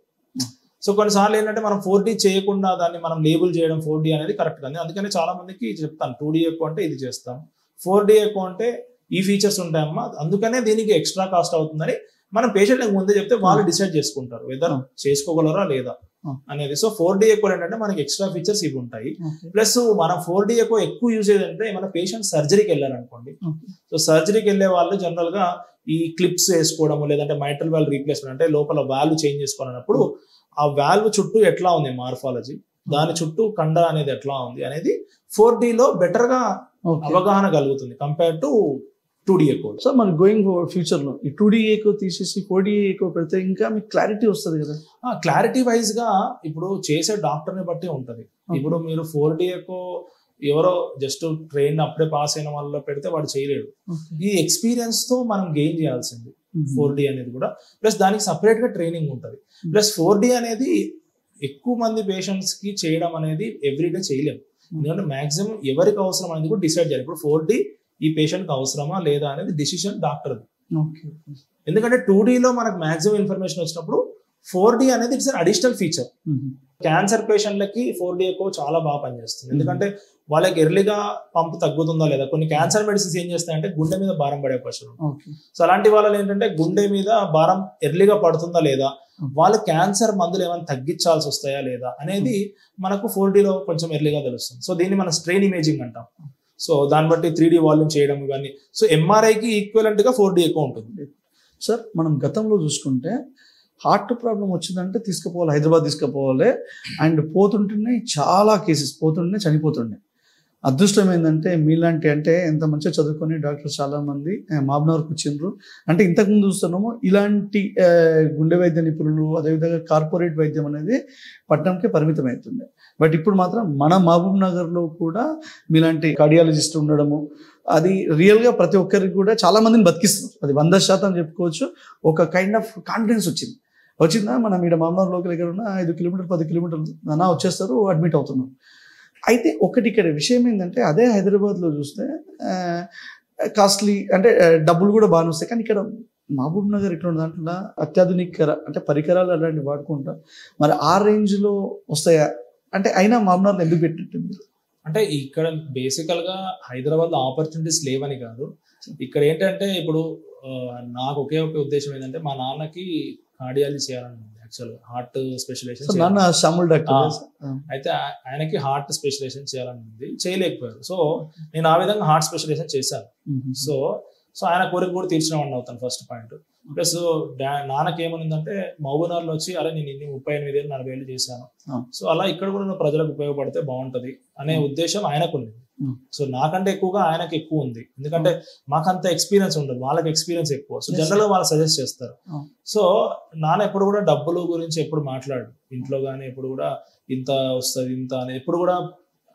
Speaker 2: సో కొన్నిసార్లు ఏంటంటే మనం 4D చేయకుండా దాన్ని మనం లేబుల్ చేయడం 4D అనేది కరెక్ట్ కాదు. అందుకని చాలా మందికి చెప్తాను 2D ఎక్కువ అంటే ఇది చేస్తాం, 4D ఎక్కువ అంటే ఈ ఫీచర్స్ ఉంటాయమ్మా, అందుకనే దీనికి ఎక్స్ట్రా కాస్ట్ అవుతుందని మనం పేషెంట్ ముందే చెప్తే వాళ్ళు డిసైడ్ చేసుకుంటారు వెదర్ చేసుకోగలరా లేదా అనేది. సో 4D ఎక్కువ ఏంటంటే మనకి ఎక్స్ట్రా ఫీచర్స్ ఇవి ఉంటాయి. ప్లస్ మనం 4D ఎక్కువ యూజ్ అయ్యేదంటే మన పేషెంట్ సర్జరీకి వెళ్ళారనుకోండి, సో సర్జరీకి వెళ్ళే వాళ్ళు జనరల్ గా ఈ క్లిప్స్ వేసుకోవడము, లేదంటే మైట్రల్ వాల్వ్ రీప్లేస్మెంట్ అంటే లోపల వాల్వ్ చేంజ్ చేసుకోవాలన్నప్పుడు ఆ వాల్వ్ చుట్టూ ఎట్లా ఉంది మార్ఫాలజీ, దాని చుట్టూ కండ అనేది ఎట్లా ఉంది అనేది 4D లో బెటర్ గా అవగాహన కలుగుతుంది కంపేర్ టు 2D ఎక్కువ.
Speaker 1: సో మన గోయింగ్ ఫార్వర్డ్ ఫ్యూచర్ లో ఈ 2D ఎక్కువ తీసేసి 4D ఎక్కువ పెడితే ఇంకా మీకు క్లారిటీ వస్తుంది కదా?
Speaker 2: క్లారిటీ వైజ్ గా ఇప్పుడు చేసే డాక్టర్ ని బట్టి ఉంటది. ఇప్పుడు మీరు 4D ఎక్కువ ఎవరో జస్ట్ ట్రైన్ అప్పుడే పాస్ అయిన వాళ్ళలో పెడితే వాడు చేయలేడు. ఈ ఎక్స్పీరియన్స్ తో మనం గెయిన్ చేయాల్సింది 4D అనేది కూడా. ప్లస్ దానికి సపరేట్ గా ట్రైనింగ్ ఉంటుంది. ప్లస్ 4D అనేది ఎక్కువ మంది పేషెంట్స్ కి చేయడం అనేది ఎవ్రీడే చేయలేము, ఎందుకంటే మాక్సిమం ఎవరికి అవసరం అనేది కూడా డిసైడ్ చేయాలి. ఇప్పుడు 4D ఈ పేషెంట్ కి అవసరమా లేదా అనేది డిసిషన్ డాక్టర్ది. ఎందుకంటే 2D లో మనకు మాక్సిమం ఇన్ఫర్మేషన్ వచ్చినప్పుడు 4D అనేది it's an additional feature. Cancer పేషెంట్లకి 4D ఎక్కువ చాలా బాగా పనిచేస్తుంది, ఎందుకంటే వాళ్ళకి ఎర్లీగా పంపు తగ్గుతుందా లేదా. కొన్ని క్యాన్సర్ మెడిసిన్స్ ఏం చేస్తాయంటే గుండె మీద భారం పడే అవకాశం. సో అలాంటి వాళ్ళు ఏంటంటే గుండె మీద భారం ఎర్లీగా పడుతుందా లేదా, వాళ్ళ క్యాన్సర్ మందులు ఏమైనా తగ్గించాల్సి వస్తాయా లేదా అనేది మనకు 4D లో కొంచెం ఎర్లీగా తెలుస్తుంది. సో దీన్ని మనం స్ట్రెయిన్ ఇమేజింగ్ అంటాం. సో దాన్ని బట్టి 3D వాల్యూమ్ చేయడం ఇవన్నీ. సో ఎంఆర్ఐకి ఈక్వలెంట్ గా 4D ఎక్కువ ఉంటుంది.
Speaker 1: సార్ మనం గతంలో చూసుకుంటే హార్ట్ ప్రాబ్లం వచ్చిందంటే తీసుకుపోవాలి, హైదరాబాద్ తీసుకుపోవాలి, అండ్ పోతుంటేనే చాలా కేసెస్ పోతుంటే చనిపోతుండే. అదృష్టం ఏంటంటే మీలాంటి అంటే ఎంత మంచిగా చదువుకొని డాక్టర్స్ చాలా మంది మాబ్నవర్కి వచ్చిండ్రు. అంటే ఇంతకుముందు చూస్తున్నాము ఇలాంటి గుండె వైద్య నిపుణులు, అదేవిధంగా కార్పొరేట్ వైద్యం అనేది పట్టణంకే పరిమితం అవుతుంది. బట్ ఇప్పుడు మాత్రం మన మహబూబ్ నగర్లో కూడా మీలాంటి కార్డియాలజిస్ట్ ఉండడము, అది రియల్గా ప్రతి ఒక్కరికి కూడా చాలా మందిని బతికిస్తున్నారు. అది 100% చెప్పుకోవచ్చు. ఒక కైండ్ ఆఫ్ కాన్ఫిడెన్స్ వచ్చిందా మనం ఇక్కడ మామూలు లోకల్ దగ్గర ఉన్న 5 కిలోమీటర్లు 10 కిలోమీటర్లు అన్నా వచ్చేస్తారు, అడ్మిట్ అవుతున్నారు. అయితే ఒకటి ఇక్కడ విషయం ఏంటంటే అదే హైదరాబాద్లో చూస్తే కాస్ట్లీ అంటే డబ్బులు కూడా బాగానే వస్తాయి, కానీ ఇక్కడ మహబూబ్ నగర్ ఇక్కడ ఉన్న దాంట్లో అత్యాధునిక అంటే పరికరాలు అలాంటివి వాడుకుంటా మరి ఆ రేంజ్లో వస్తాయా అంటే? అయినా మహబూబ్ నగర్ ఎందుకు పెట్టినట్టు మీరు?
Speaker 2: అంటే ఇక్కడ బేసికల్ గా హైదరాబాద్ లో ఆపర్చునిటీస్ లేవని కాదు, ఇక్కడ ఏంటంటే ఇప్పుడు నాకు ఒకే ఒక ఉద్దేశం ఏంటంటే మా నాన్నకి కార్డియాలజీ చేయాలని ఉంది. యాక్చువల్గా హార్ట్ స్పెషలైజేషన్
Speaker 1: సో నాన్న శ్యాముల్ డాక్టర్.
Speaker 2: అయితే ఆయనకి హార్ట్ స్పెషలైజేషన్ చేయాలని ఉంది, చేయలేకపోయారు. సో నేను ఆ విధంగా హార్ట్ స్పెషలైజేషన్ చేశాను. సో ఆయన కోరిక కూడా తీర్చినవాడిని అవుతాను ఫస్ట్ పాయింట్. ప్లస్ నాన్నకి ఏమనిందంటే మహబూబ్నగర్లో వచ్చి అరే నేను ఇన్ని 38 ఏళ్ళు 40 ఏళ్ళు చేశాను, సో అలా ఇక్కడ కూడా ప్రజలకు ఉపయోగపడితే బాగుంటది అనే ఉద్దేశం ఆయనకు ఉంది. సో నాకంటే ఎక్కువగా ఆయనకి ఎక్కువ ఉంది, ఎందుకంటే మాకంత ఎక్స్పీరియన్స్ ఉండదు, వాళ్ళకి ఎక్స్పీరియన్స్ ఎక్కువ. సో జనరల్ గా వాళ్ళు సజెస్ట్ చేస్తారు. సో నాన్న ఎప్పుడు కూడా డబ్బులు గురించి ఎప్పుడు మాట్లాడు ఇంట్లో కానీ, ఎప్పుడు కూడా ఇంత వస్తుంది ఇంత అని ఎప్పుడు కూడా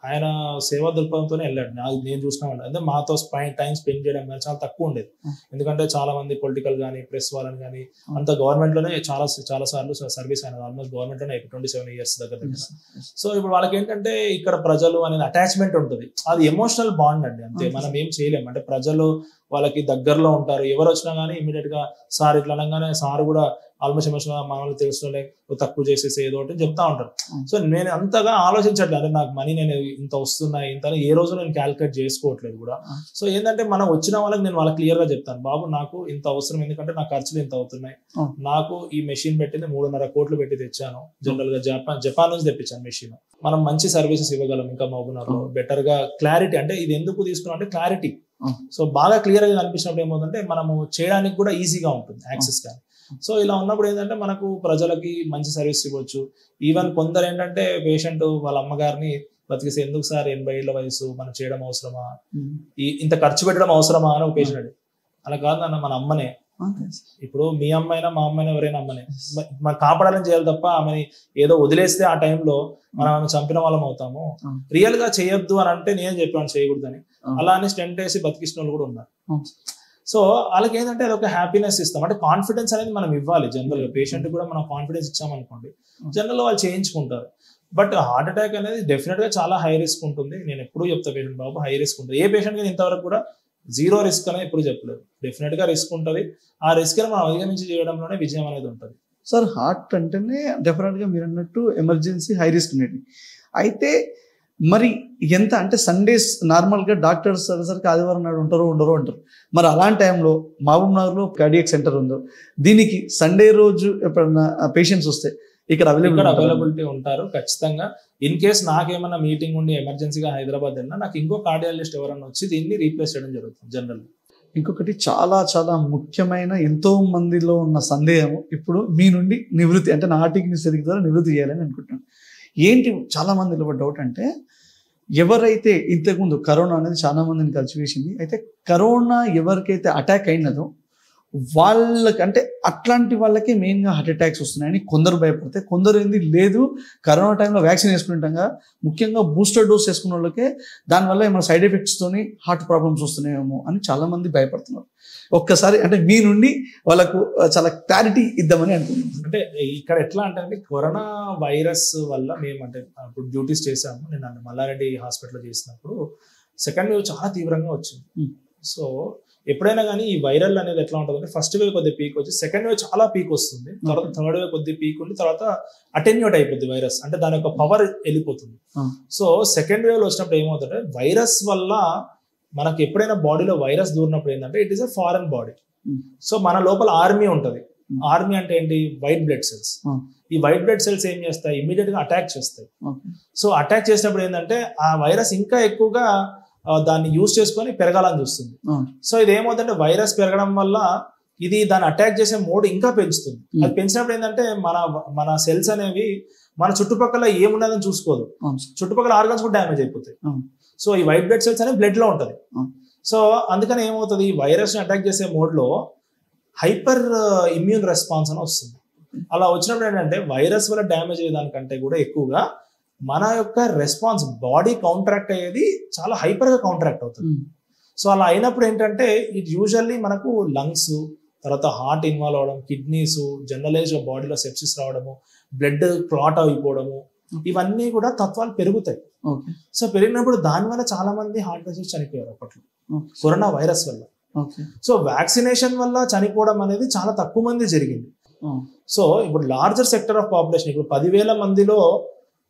Speaker 2: ఆయన సేవా దృక్పథంతోనే వెళ్ళాడు. నేను చూసినా అంటే మాతో టైం స్పెండ్ చేయడం కానీ చాలా తక్కువ ఉండేది, ఎందుకంటే చాలా మంది పొలిటికల్ కానీ ప్రెస్ వాళ్ళని కానీ అంత గవర్నమెంట్ లోనే చాలా సార్లు సర్వీస్ అయినది. ఆల్మోస్ట్ గవర్నమెంట్ లోనే 27 years దగ్గర. సో ఇప్పుడు వాళ్ళకి ఏంటంటే ఇక్కడ ప్రజలు అనేది అటాచ్మెంట్ ఉంటుంది, అది ఎమోషనల్ బాండ్ అండి, అంతే. మనం ఏం చేయలేము, అంటే ప్రజలు వాళ్ళకి దగ్గరలో ఉంటారు. ఎవరు వచ్చినా కానీ ఇమీడియట్ గా సార్ ఇట్లా అనగానే సార్ కూడా ఆల్మోస్ట్ ఎమోషనల్ మనల్ని తెలుసులే తక్కువ చేసేసి ఏదో ఒకటి చెప్తా ఉంటారు. సో నేను అంతగా ఆలోచించట్లేదు, అంటే నాకు మనీ నేను ఇంత వస్తున్నాయి ఇంత ఏ రోజు నేను క్యాలిక్యులేట్ చేసుకోవట్లేదు కూడా. సో ఏంటంటే మనం వచ్చిన వాళ్ళకి నేను వాళ్ళకి క్లియర్ గా చెప్తాను, బాబు నాకు ఇంత అవసరం, ఎందుకంటే నా ఖర్చులు ఇంత అవుతున్నాయి, నాకు ఈ మెషిన్ పెట్టింది 3.5 కోట్లు పెట్టి తెచ్చాను, జనరల్ గా జపాన్ నుంచి తెప్పించాను మెషిన్. మనం మంచి సర్వీసెస్ ఇవ్వగలం ఇంకా మహబూబ్నగర్లో బెటర్ గా. క్లారిటీ అంటే ఇది ఎందుకు తీసుకున్నాం అంటే క్లారిటీ. సో బాగా క్లియర్ గా కనిపించినప్పుడు ఏమవుతుందంటే మనము చేయడానికి కూడా ఈజీగా ఉంటుంది యాక్సెస్ కానీ. సో ఇలా ఉన్నప్పుడు ఏంటంటే మనకు ప్రజలకి మంచి సర్వీస్ ఇవ్వచ్చు. ఈవెన్ కొందరు ఏంటంటే పేషెంట్ వాళ్ళ అమ్మగారిని బతికిస్తే ఎందుకు సార్ 80 ఏళ్ల వయసు మనం చేయడం అవసరమా, ఇంత ఖర్చు పెట్టడం అవసరమా అని ఒక పేషెంట్. అలా కాదు అన్న, మన అమ్మనే, ఇప్పుడు మీ అమ్మైనా మా అమ్మైనా ఎవరైనా అమ్మనే, మనం కాపాడాలని చేయాలి తప్ప ఆమెని ఏదో వదిలేస్తే ఆ టైంలో మనం ఆమె చంపిన వాళ్ళం అవుతాము. రియల్ గా చేయొద్దు అని అంటే నేను చెప్పాను చేయకూడదని, అలా అని స్టెంట్ వేసి బతికించిన వాళ్ళు కూడా ఉన్నారు. సో వాళ్ళకి ఏంటంటే అది ఒక హ్యాపీనెస్ ఇస్తాం, అంటే కాన్ఫిడెన్స్ అనేది మనం ఇవ్వాలి. జనరల్ గా పేషెంట్ కూడా మనం కాన్ఫిడెన్స్ ఇచ్చామనుకోండి జనరల్ గా వాళ్ళు చేయించుకుంటారు. బట్ హార్ట్ అటాక్ అనేది డెఫినెట్ గా చాలా హై రిస్క్ ఉంటుంది. నేను ఎప్పుడు చెప్తా పేషెంట్ బాబు హై రిస్క్ ఉంటుంది, ఏ పేషెంట్ గా ఇంతవరకు కూడా 0 risk అనేది ఎప్పుడు చెప్పలేదు. డెఫినెట్ గా రిస్క్ ఉంటుంది, ఆ రిస్క్ ని మనం అధిగమించి చేయడంలోనే విజయం అనేది ఉంటుంది.
Speaker 1: సార్ హార్ట్ అంటేనే డెఫినెట్ గా మీరు అన్నట్టు ఎమర్జెన్సీ హై రిస్క్ ఉండేది. అయితే మరి ఎంత అంటే సండేస్ నార్మల్గా డాక్టర్స్ సరికి ఆదివారం నాడు ఉంటారో ఉండరో అంటారు. మరి అలాంటి టైంలో మహబూబ్నగర్లో కార్డియాక్ సెంటర్ ఉందో, దీనికి సండే రోజు ఎప్పుడన్నా పేషెంట్స్ వస్తే ఇక్కడ
Speaker 2: అవైలబిలిటీ ఉంటారు ఖచ్చితంగా. ఇన్ కేస్ నాకేమన్నా మీటింగ్ ఉండి ఎమర్జెన్సీగా హైదరాబాద్ అయినా నాకు ఇంకో కార్డియాలజిస్ట్ ఎవరన్నా వచ్చి దీన్ని రీప్లేస్ చేయడం జరుగుతుంది జనరల్.
Speaker 1: ఇంకొకటి చాలా చాలా ముఖ్యమైన ఎంతో మందిలో ఉన్న సందేహం ఇప్పుడు మీ నుండి నివృత్తి, అంటే నా ఆర్టికల్ సెరిగి ద్వారా నివృత్తి చేయాలని అనుకుంటున్నాను. ఏంటి చాలా మందిలో డౌట్ అంటే, ఎవరైతే ఇంతకుముందు కరోనా అనేది చాలా మందిని కలిసివేసింది, అయితే కరోనా ఎవరికైతే అటాక్ అయినదో వాళ్ళకంటే అట్లాంటి వాళ్ళకి మెయిన్గా హార్ట్ అటాక్స్ వస్తున్నాయని కొందరు భయపడితే, కొందరు ఏంది లేదు కరోనా టైంలో వ్యాక్సిన్ వేసుకుంటాగా ముఖ్యంగా బూస్టర్ డోస్ వేసుకున్న వాళ్ళకే దానివల్ల ఏమైనా సైడ్ ఎఫెక్ట్స్తోని హార్ట్ ప్రాబ్లమ్స్ వస్తున్నాయేమో అని చాలామంది భయపడుతున్నారు. ఒక్కసారి అంటే మీ నుండి వాళ్ళకు చాలా క్లారిటీ ఇద్దామని అనుకుంటున్నాను.
Speaker 2: అంటే ఇక్కడ ఎట్లా అంటే కరోనా వైరస్ వల్ల మేము అంటే ఇప్పుడు డ్యూటీస్ చేసాము. నేను మల్లారెడ్డి హాస్పిటల్లో చేసినప్పుడు సెకండ్ వేవ్ చాలా తీవ్రంగా వచ్చింది. సో ఎప్పుడైనా కానీ ఈ వైరల్ అనేది ఎట్లా ఉంటుంది అంటే ఫస్ట్ వేవ్ కొద్దిగా పీక్ వచ్చి సెకండ్ వేవ్ చాలా పీక్ వస్తుంది, తర్వాత థర్డ్ వేవ్ కొద్దిగా పీక్ ఉండి తర్వాత అటెన్యూట్ అయిపోద్ది వైరస్, అంటే దాని యొక్క పవర్ వెళ్ళిపోతుంది. సో సెకండ్ వేవ్ లో వచ్చినప్పుడు ఏమవుతుందంటే వైరస్ వల్ల మనకి ఎప్పుడైనా బాడీలో వైరస్ దూరినప్పుడు ఏంటంటే it is a foreign body. So మన లోపల ఆర్మీ ఉంటుంది. ఆర్మీ అంటే ఏంటి? White blood cells. ఈ వైట్ బ్లడ్ సెల్స్ ఏం చేస్తాయి? ఇమీడియట్ గా అటాక్ చేస్తాయి. సో అటాక్ చేసినప్పుడు ఏంటంటే ఆ వైరస్ ఇంకా ఎక్కువగా దాన్ని యూజ్ చేసుకొని పెరగాలని చూస్తుంది. సో ఇది ఏమవుతుందంటే వైరస్ పెరగడం వల్ల ఇది దాన్ని అటాక్ చేసే మోడ్ ఇంకా పెంచుతుంది. అది పెంచినప్పుడు ఏంటంటే మన సెల్స్ అనేవి మన చుట్టుపక్కల ఏమున్నదని చూసుకోదు, చుట్టుపక్కల ఆర్గన్స్ కూడా డ్యామేజ్ అయిపోతాయి. సో ఈ వైట్ బ్లడ్ సెల్స్ అనేవి బ్లడ్ లో ఉంటది. సో అందుకని ఏమవుతుంది, ఈ వైరస్ ని అటాక్ చేసే మోడ్ లో హైపర్ ఇమ్యూన్ రెస్పాన్స్ అని వస్తుంది. అలా వచ్చినప్పుడు ఏంటంటే వైరస్ వల్ల డ్యామేజ్ అయ్యేదానికంటే కూడా ఎక్కువగా మన యొక్క రెస్పాన్స్ బాడీ కౌంట్రాక్ట్ అయ్యేది చాలా హైపర్ గా కౌంట్రాక్ట్ అవుతుంది. సో అలా అయినప్పుడు ఏంటంటే ఇట్ యూజువల్లీ మనకు లంగ్స్, తర్వాత హార్ట్ ఇన్వాల్వ్ అవడం, కిడ్నీస్, జనరలైజ్ బాడీలో సెప్సిస్ రావడము, బ్లడ్ క్లాట్ అయిపోవడము, ఇవన్నీ కూడా తత్వాలు పెరుగుతాయి. సో పెరిగినప్పుడు దానివల్ల చాలా మంది హార్ట్ డిసీజ్ చనిపోయారు అప్పట్లో కరోనా వైరస్ వల్ల. సో వ్యాక్సినేషన్ వల్ల చనిపోవడం అనేది చాలా తక్కువ మంది జరిగింది. సో ఇప్పుడు లార్జర్ సెక్టర్ ఆఫ్ పాపులేషన్, ఇప్పుడు 10,000 మందిలో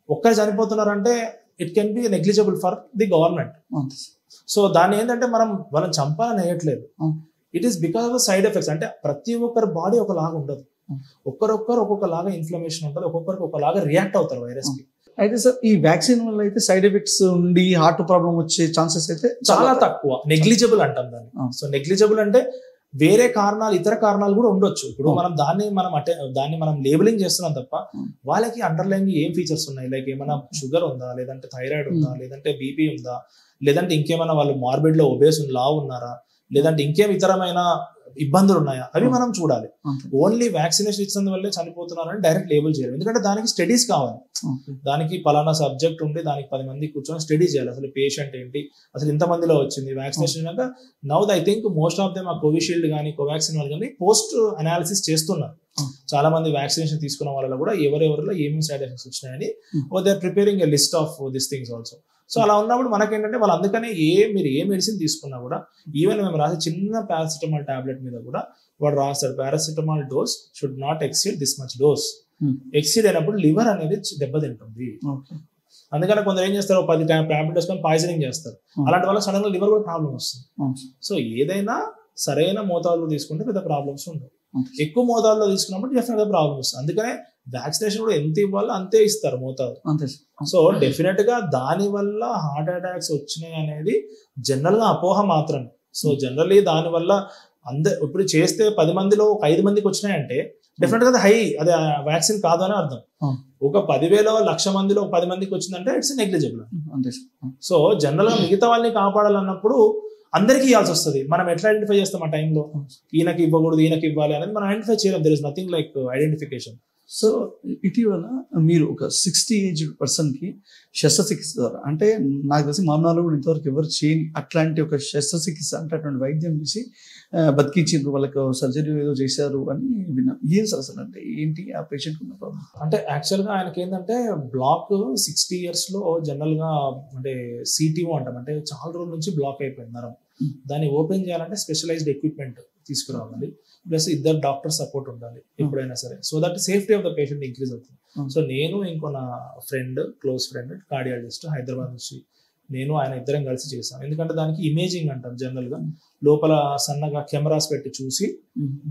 Speaker 2: ఒక్కరు చనిపోతున్నారంటే it can be negligible for the government. So దాన్ని ఏంటంటే మనం చంపాలని వేయట్లేదు, it is because of side effects. అంటే ప్రతి ఒక్కరి బాడీ ఒకలాగా ఉండదు. ఒక్కరొక్కరు ఒక్కొక్కలాగా ఇన్ఫ్లమేషన్ ఉంటుంది, ఒక్కొక్కరికి ఒకలాగా రియాక్ట్ అవుతారు వైరస్ కి.
Speaker 1: అయితే సార్ ఈ వ్యాక్సిన్ వల్ల అయితే సైడ్ ఎఫెక్ట్స్ ఉండి హార్ట్ ప్రాబ్లం వచ్చే ఛాన్సెస్ అయితే
Speaker 2: చాలా తక్కువ, నెగ్లిజిబుల్ అంటాం దాన్ని. సో నెగ్లిజిబుల్ అంటే వేరే కారణాలు, ఇతర కారణాలు కూడా ఉండొచ్చు. ఇప్పుడు మనం దాన్ని మనం లేబులింగ్ చేస్తున్నాం తప్ప వాళ్ళకి అండర్లైన్ ఏం ఫీచర్స్ ఉన్నాయి, లైక్ ఏమైనా షుగర్ ఉందా, లేదంటే థైరాయిడ్ ఉందా, లేదంటే బీపీ ఉందా, లేదంటే ఇంకేమైనా వాళ్ళు మార్బిడ్ లో ఒబేస్ లావు ఉన్నారా, లేదంటే ఇంకేం ఇతరమైన ఇబ్బందులు ఉన్నాయా, అవి మనం చూడాలి. ఓన్లీ వ్యాక్సినేషన్ ఇచ్చిన వల్లే చనిపోతున్నారని డైరెక్ట్ లేబుల్ చేయాలి, ఎందుకంటే దానికి స్టడీస్ కావాలి. దానికి పలానా సబ్జెక్ట్ ఉండి దానికి 10 మంది కూర్చొని స్టడీ చేయాలి, అసలు పేషెంట్ ఏంటి, అసలు ఇంతమందిలో వచ్చింది vaccination. Now I think most of them ఆ కోవిషీల్డ్ కానీ కోవాక్సిన్ వాళ్ళు కానీ పోస్ట్ అనాలిసిస్ చేస్తున్నారు. చాలా మంది వ్యాక్సినేషన్ తీసుకున్న వాళ్ళలో కూడా ఎవరెవరిలో ఏమేమి సైడ్ ఎఫెక్ట్స్ వచ్చినాయని they are preparing a list of this things also. So అలా ఉన్నప్పుడు మనకేంటంటే వాళ్ళు అందుకనే మీరు ఏ మెడిసిన్ తీసుకున్నా కూడా, ఈవెన్ మేము రాసే చిన్న పారాసిటమాల్ టాబ్లెట్ మీద కూడా వాడు రాస్తాడు paracetamol dose should not exceed this much dose. Exceed అయినప్పుడు లివర్ అనేది దెబ్బతింటుంది. అందుకని కొందరు ఏం చేస్తారు, 10 టాబ్లెట్ వేసుకొని పాయిజనింగ్ చేస్తారు. అలాంటి వాళ్ళకి సడన్ గా లివర్ కూడా ప్రాబ్లం వస్తుంది. సో ఏదైనా సరైన మోతాదులో తీసుకుంటే పెద్ద ప్రాబ్లమ్స్ ఉండవు. ఎక్కువ మోతాదులో తీసుకున్నప్పుడు డెఫినెట్ గా ప్రాబ్లమ్ వస్తుంది. అందుకనే వ్యాక్సినేషన్ కూడా ఎంత ఇవ్వాలో అంతే ఇస్తారు మోతాదు. సో డెఫినెట్ గా దాని వల్ల హార్ట్ అటాక్స్ వచ్చినాయి అనేది జనరల్ గా అపోహ మాత్రమే. సో జనరల్లీ దాని వల్ల ఇప్పుడు చేస్తే 10 మందిలో 5 మందికి వచ్చినాయంటే డెఫినెట్ గా అది వ్యాక్సిన్ కాదు అని అర్థం. ఒక 10,000 1,00,000 మందిలో 10 మందికి వచ్చిందంటే ఇట్స్ నెగ్లిజిబుల్. సో జనరల్ గా మిగతా వాళ్ళని కాపాడాలన్నప్పుడు అందరికీ ఇవ్వాల్సి వస్తుంది. మనం ఎట్లా ఐడెంటిఫై చేస్తాం ఆ టైంలో, ఈయనకి ఇవ్వకూడదు ఈయనకి ఇవ్వాలి అనేది మనం ఐడెంటిఫై చేయలేం. There is nothing like identification.
Speaker 1: So ఇటీవల మీరు ఒక 60 ఏజ్డ్ పర్సన్కి శస్త్రచికిత్స ద్వారా, అంటే నాకు తెలిసి మామూలు కూడా ఇంతవరకు ఎవరు చేయని అట్లాంటి ఒక శస్త్రచికిత్స అంటే అటువంటి వైద్యం చేసి బతికించారు, వాళ్ళకి సర్జరీ ఏదో చేశారు అని విన్నాం. ఏం సార్ అసలు అంటే ఏంటి ఆ పేషెంట్ ఉన్న ప్రాబ్లం?
Speaker 2: అంటే యాక్చువల్గా ఆయనకి ఏంటంటే బ్లాక్ 60 years లో జనరల్గా అంటే సిటీఓ అంటాం, అంటే చాలా రోజుల నుంచి బ్లాక్ అయిపోయింది నరం. దాన్ని ఓపెన్ చేయాలంటే స్పెషలైజ్డ్ ఎక్విప్మెంట్ తీసుకురావాలి, ప్లస్ 2 డాక్టర్ సపోర్ట్ ఉండాలి ఎప్పుడైనా సరే. So that safety of the patient increase అవుతుంది. సో నేను ఇంకో నా క్లోజ్ ఫ్రెండ్ కార్డియాలజిస్ట్ హైదరాబాద్ నుంచి, నేను ఆయన ఇద్దరం కలిసి చేశాం. ఎందుకంటే దానికి ఇమేజింగ్ అంటాం జనరల్ గా, లోపల సన్నగా కెమెరాస్ పెట్టి చూసి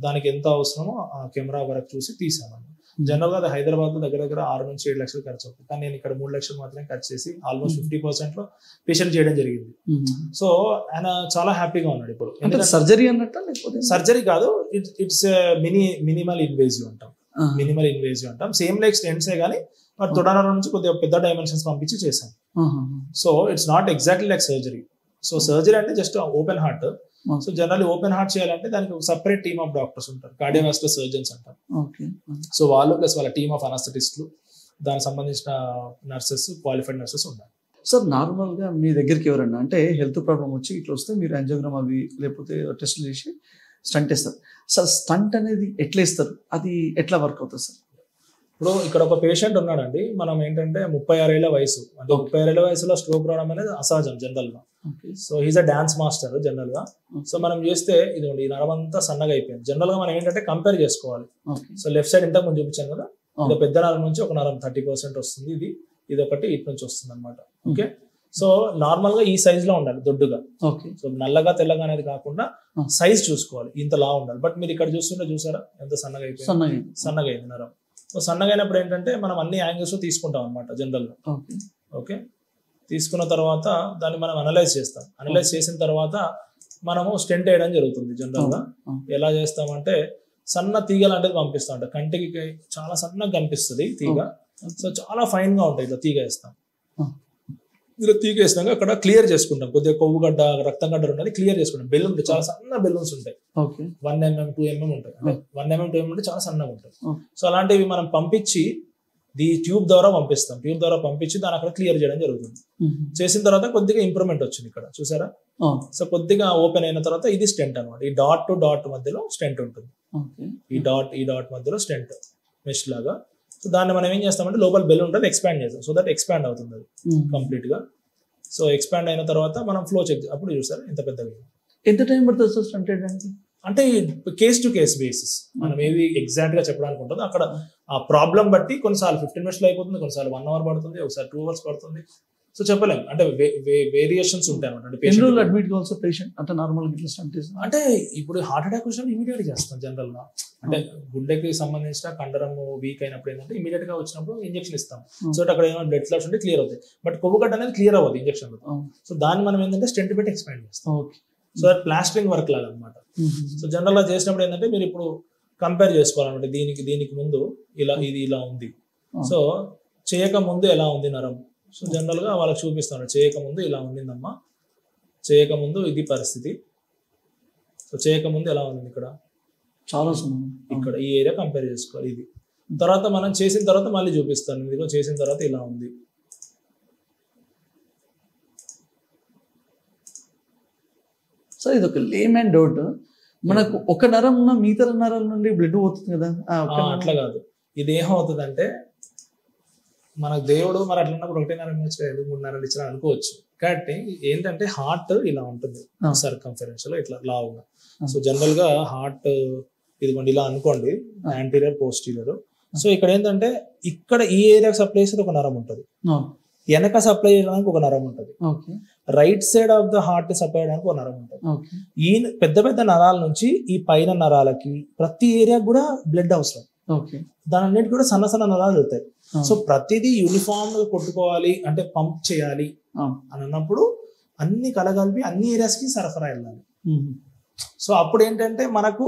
Speaker 2: దానికి ఎంత అవసరమో ఆ కెమెరా వరకు చూసి తీసామని. జనరల్ గా అది హైదరాబాద్ లో దగ్గర 6 నుంచి 7 లక్షలు ఖర్చు అవుతుంది, కానీ నేను ఇక్కడ 3 లక్షలు మాత్రమే ఖర్చు చేసి ఆల్మోస్ట్ 50% లో పేషెంట్ చేయడం జరిగింది. సో ఆయన చాలా హ్యాపీగా ఉన్నాడు ఇప్పుడు.
Speaker 1: సర్జరీ అన్నట్టు లేకపోతే
Speaker 2: సర్జరీ కాదు, ఇట్స్ మినిమల్ ఇన్వేజివ్ అంటాం. మినిమల్ ఇన్వేజివ్ అంటాం, సేమ్ లైక్ స్టెంట్సే కానీ తొడనరం నుంచి కొద్దిగా పెద్ద డైమెన్షన్స్ పంపించి చేశాం. So it's not exactly like surgery. So surgery అంటే just open heart. So generally open heart చేయాలంటే దానికి ఒక సపరేట్ టీమ్ ఆఫ్ డాక్టర్స్ ఉంటారు, కార్డియోవాస్కులర్ సర్జన్స్ అంటారు. సో వాళ్ళు ప్లస్ వాళ్ళ టీమ్ ఆఫ్ అనస్థెటిస్టులు, దానికి సంబంధించిన నర్సెస్, క్వాలిఫైడ్ నర్సెస్ ఉంటారు.
Speaker 1: సార్ నార్మల్గా మీ దగ్గరికి ఎవరన్నా అంటే హెల్త్ ప్రాబ్లం వచ్చి ఇట్లా వస్తే మీరు యాంజియోగ్రామ్ అవి లేకపోతే టెస్టులు చేసి స్టంట్ వేస్తారు. సార్ స్టంట్ అనేది ఎట్లా ఇస్తారు, అది ఎట్లా వర్క్ అవుతుంది సార్?
Speaker 2: ఇప్పుడు ఇక్కడ ఒక పేషెంట్ ఉన్నాడండి, మనం ఏంటంటే 36 ఏళ్ల వయసు, అంటే 36 ఏళ్ల వయసులో స్ట్రోక్ రావడం అనేది అసహజం జనరల్ గా. So he's a dance master general గా. సో మనం చేస్తే ఇదిగోండి ఈ నరం అంతా సన్నగా అయిపోయింది. జనరల్ గా మనం ఏంటంటే కంపేర్ చేసుకోవాలి. సో లెఫ్ట్ సైడ్ ఇంతకు ముందు చూపించాను కదా, ఇది పెద్ద నరం నుంచి ఒక నరం 30% వస్తుంది, ఇది ఒకటి ఇటు నుంచి వస్తుంది అనమాట. ఓకే, సో నార్మల్ గా ఈ సైజ్ లో ఉండాలి దొడ్డుగా. సో నల్లగా తెల్లగా అనేది కాకుండా సైజ్ చూసుకోవాలి, ఇంతలా ఉండాలి. బట్ మీరు ఇక్కడ చూసారా ఎంత సన్నగా అయిపోయింది, సన్నగా అయింది నరం. సో సన్నగా అయినప్పుడు ఏంటంటే మనం అన్ని యాంగిల్స్ తీసుకుంటాం అనమాట జనరల్ గా. ఓకే, తీసుకున్న తర్వాత దాన్ని మనం అనలైజ్ చేస్తాం. అనలైజ్ చేసిన తర్వాత మనము స్టెంట్ వేయడం జరుగుతుంది జనరల్ గా. ఎలా చేస్తామంటే సన్న తీగ లాంటిది పంపిస్తాం, అంటే కంటికి చాలా సన్నగా కనిపిస్తుంది తీగ. సో చాలా ఫైన్ గా ఉంటాయి, ఇట్లా తీగ వేస్తాం. ఇలా తీగ వేసినాక అక్కడ క్లియర్ చేసుకుంటాం, కొద్దిగా కొవ్వు గడ్డ రక్తం గడ్డ ఉన్నది క్లియర్ చేసుకుంటాం. బెలూన్ చాలా సన్న బెలూన్స్ ఉంటాయి, 1 mm 2 mm ఉంటాయి, అంటే 1 mm 2 mm అంటే చాలా సన్నగా ఉంటాయి. సో అలాంటివి మనం పంపించి ట్యూబ్ ద్వారా పంపిస్తాం. ట్యూబ్ ద్వారా పంపించి దాన్ని అక్కడ క్లియర్ చేయడం జరుగుతుంది. చేసిన తర్వాత కొద్దిగా ఇంప్రూవ్మెంట్ వచ్చింది ఇక్కడ చూసారా. సో కొద్దిగా ఓపెన్ అయిన తర్వాత ఇది స్టెంట్ అనమాట. ఈ డాట్ టు డాట్ మధ్యలో స్టెంట్ ఉంటుంది, ఈ డాట్ మధ్యలో స్టెంట్ మెష్ లాగా. సో దాన్ని మనం ఏం చేస్తామంటే లోపల బెలూన్ ఉంటుంది, ఎక్స్పాండ్ చేస్తాం. సో దట్ ఎక్స్పాండ్ అవుతుంది అది కంప్లీట్ గా. సో ఎక్స్పాండ్ అయిన తర్వాత మనం ఫ్లో చెక్, అప్పుడు చూసారా ఎంత పెద్దగా.
Speaker 1: ఎంత టైం పడుతుంది సార్ స్టంట్ వేయడానికి?
Speaker 2: అంటే కేస్ టు కేస్ బేసిస్, మనం ఏది ఎగ్జాక్ట్ గా చెప్పడానికి ఉంటుందో అక్కడ ఆ ప్రాబ్లం బట్టి కొన్నిసార్లు 15 minutes లో అయిపోతుంది, కొన్నిసార్లు 1 hour పడుతుంది, ఒకసారి 2 hours పడుతుంది. సో చెప్పలేం, అంటే వేరియేషన్స్ ఉంటాయి అనమాట.
Speaker 1: అడ్మిట్ కావాల్సి పేషెంట్ అంటే నార్మల్ అంటే ఇప్పుడు
Speaker 2: హార్ట్ అటాక్ వచ్చినప్పుడు ఇమీడియట్ చేస్తాం జనరల్ గా. అంటే గుండెకి సంబంధించిన కండరం వీక్ అయినప్పుడు ఏంటంటే ఇమీడియట్ గా వచ్చినప్పుడు ఇంజెక్షన్ ఇస్తాం. సో అక్కడ ఏమైనా బ్లడ్ క్లాట్స్ ఉంటే క్లియర్ అవుతాయి. బట్ కొవ్వుగడ్డ అనేది క్లియర్ అవ్వదు ఇంజెక్షన్. సో దాన్ని మనం ఏంటంటే స్టెంట్ పెట్టి ఎక్స్పాండ్ చేస్తాం. సో అది ప్లాస్టరింగ్ వర్క్ లాగా అనమాట. సో జనరల్ గా చేసినప్పుడు ఏంటంటే మీరు ఇప్పుడు కంపేర్ చేసుకోవాలన్నమాట. దీనికి ముందు ఇది ఇలా ఉంది. సో చేయక ముందు ఎలా ఉంది నరం. సో జనరల్ గా వాళ్ళకి చూపిస్తాను, చేయక ముందు ఇలా ఉండిందమ్మా, చేయక ముందు ఇది పరిస్థితి. సో చేయక ముందు ఎలా ఉంది ఇక్కడ,
Speaker 1: చాలా
Speaker 2: ఇక్కడ ఈ ఏరియా కంపేర్ చేసుకోవాలి. ఇది తర్వాత మనం చేసిన తర్వాత మళ్ళీ చూపిస్తాను, ఇదిగో చేసిన తర్వాత ఇలా ఉంది.
Speaker 1: సార్ ఇది ఒక లేమ్యాన్ డౌట్, మనకు ఒక నరం ఉన్న మిగతా నరాల నుండి బ్లడ్ పోతుంది కదా?
Speaker 2: అట్లా కాదు, ఇది ఏమవుతుందంటే మనకు దేవుడు మరి అట్లా ఉన్నప్పుడు 1.5 నరం ఇచ్చిన 3 నరాలు ఇచ్చిన అనుకోవచ్చు. కాబట్టి ఏంటంటే హార్ట్ ఇలా ఉంటుంది సర్కంఫరెన్షియల్ ఇట్లా లావుగా. సో జనరల్ గా హార్ట్ ఇదిగోండి ఇలా అనుకోండి, యాంటీరియర్ పోస్టీరియర్. సో ఇక్కడ ఏంటంటే ఇక్కడ ఈ ఏరియాకి సప్లై చేసేది ఒక నరం ఉంటుంది, వెనక సప్లై చేయడానికి ఒక నరం ఉంటుంది, right side of the heart supply చేయడానికి ఒక నరం ఉంటుంది. ఈ పెద్ద పెద్ద నరాల నుంచి ఈ పైన నరాలకి ప్రతి ఏరియాకి కూడా బ్లడ్ అవసరం. దాని అన్నిటి కూడా సన్న సన్న నరాలు వెళ్తాయి. సో ప్రతిదీ యూనిఫామ్ గా కొట్టుకోవాలి అంటే పంప్ చేయాలి అని అన్నప్పుడు అన్ని కలగలిపి అన్ని ఏరియాస్ కి సరఫరా వెళ్ళాలి. సో అప్పుడు ఏంటంటే మనకు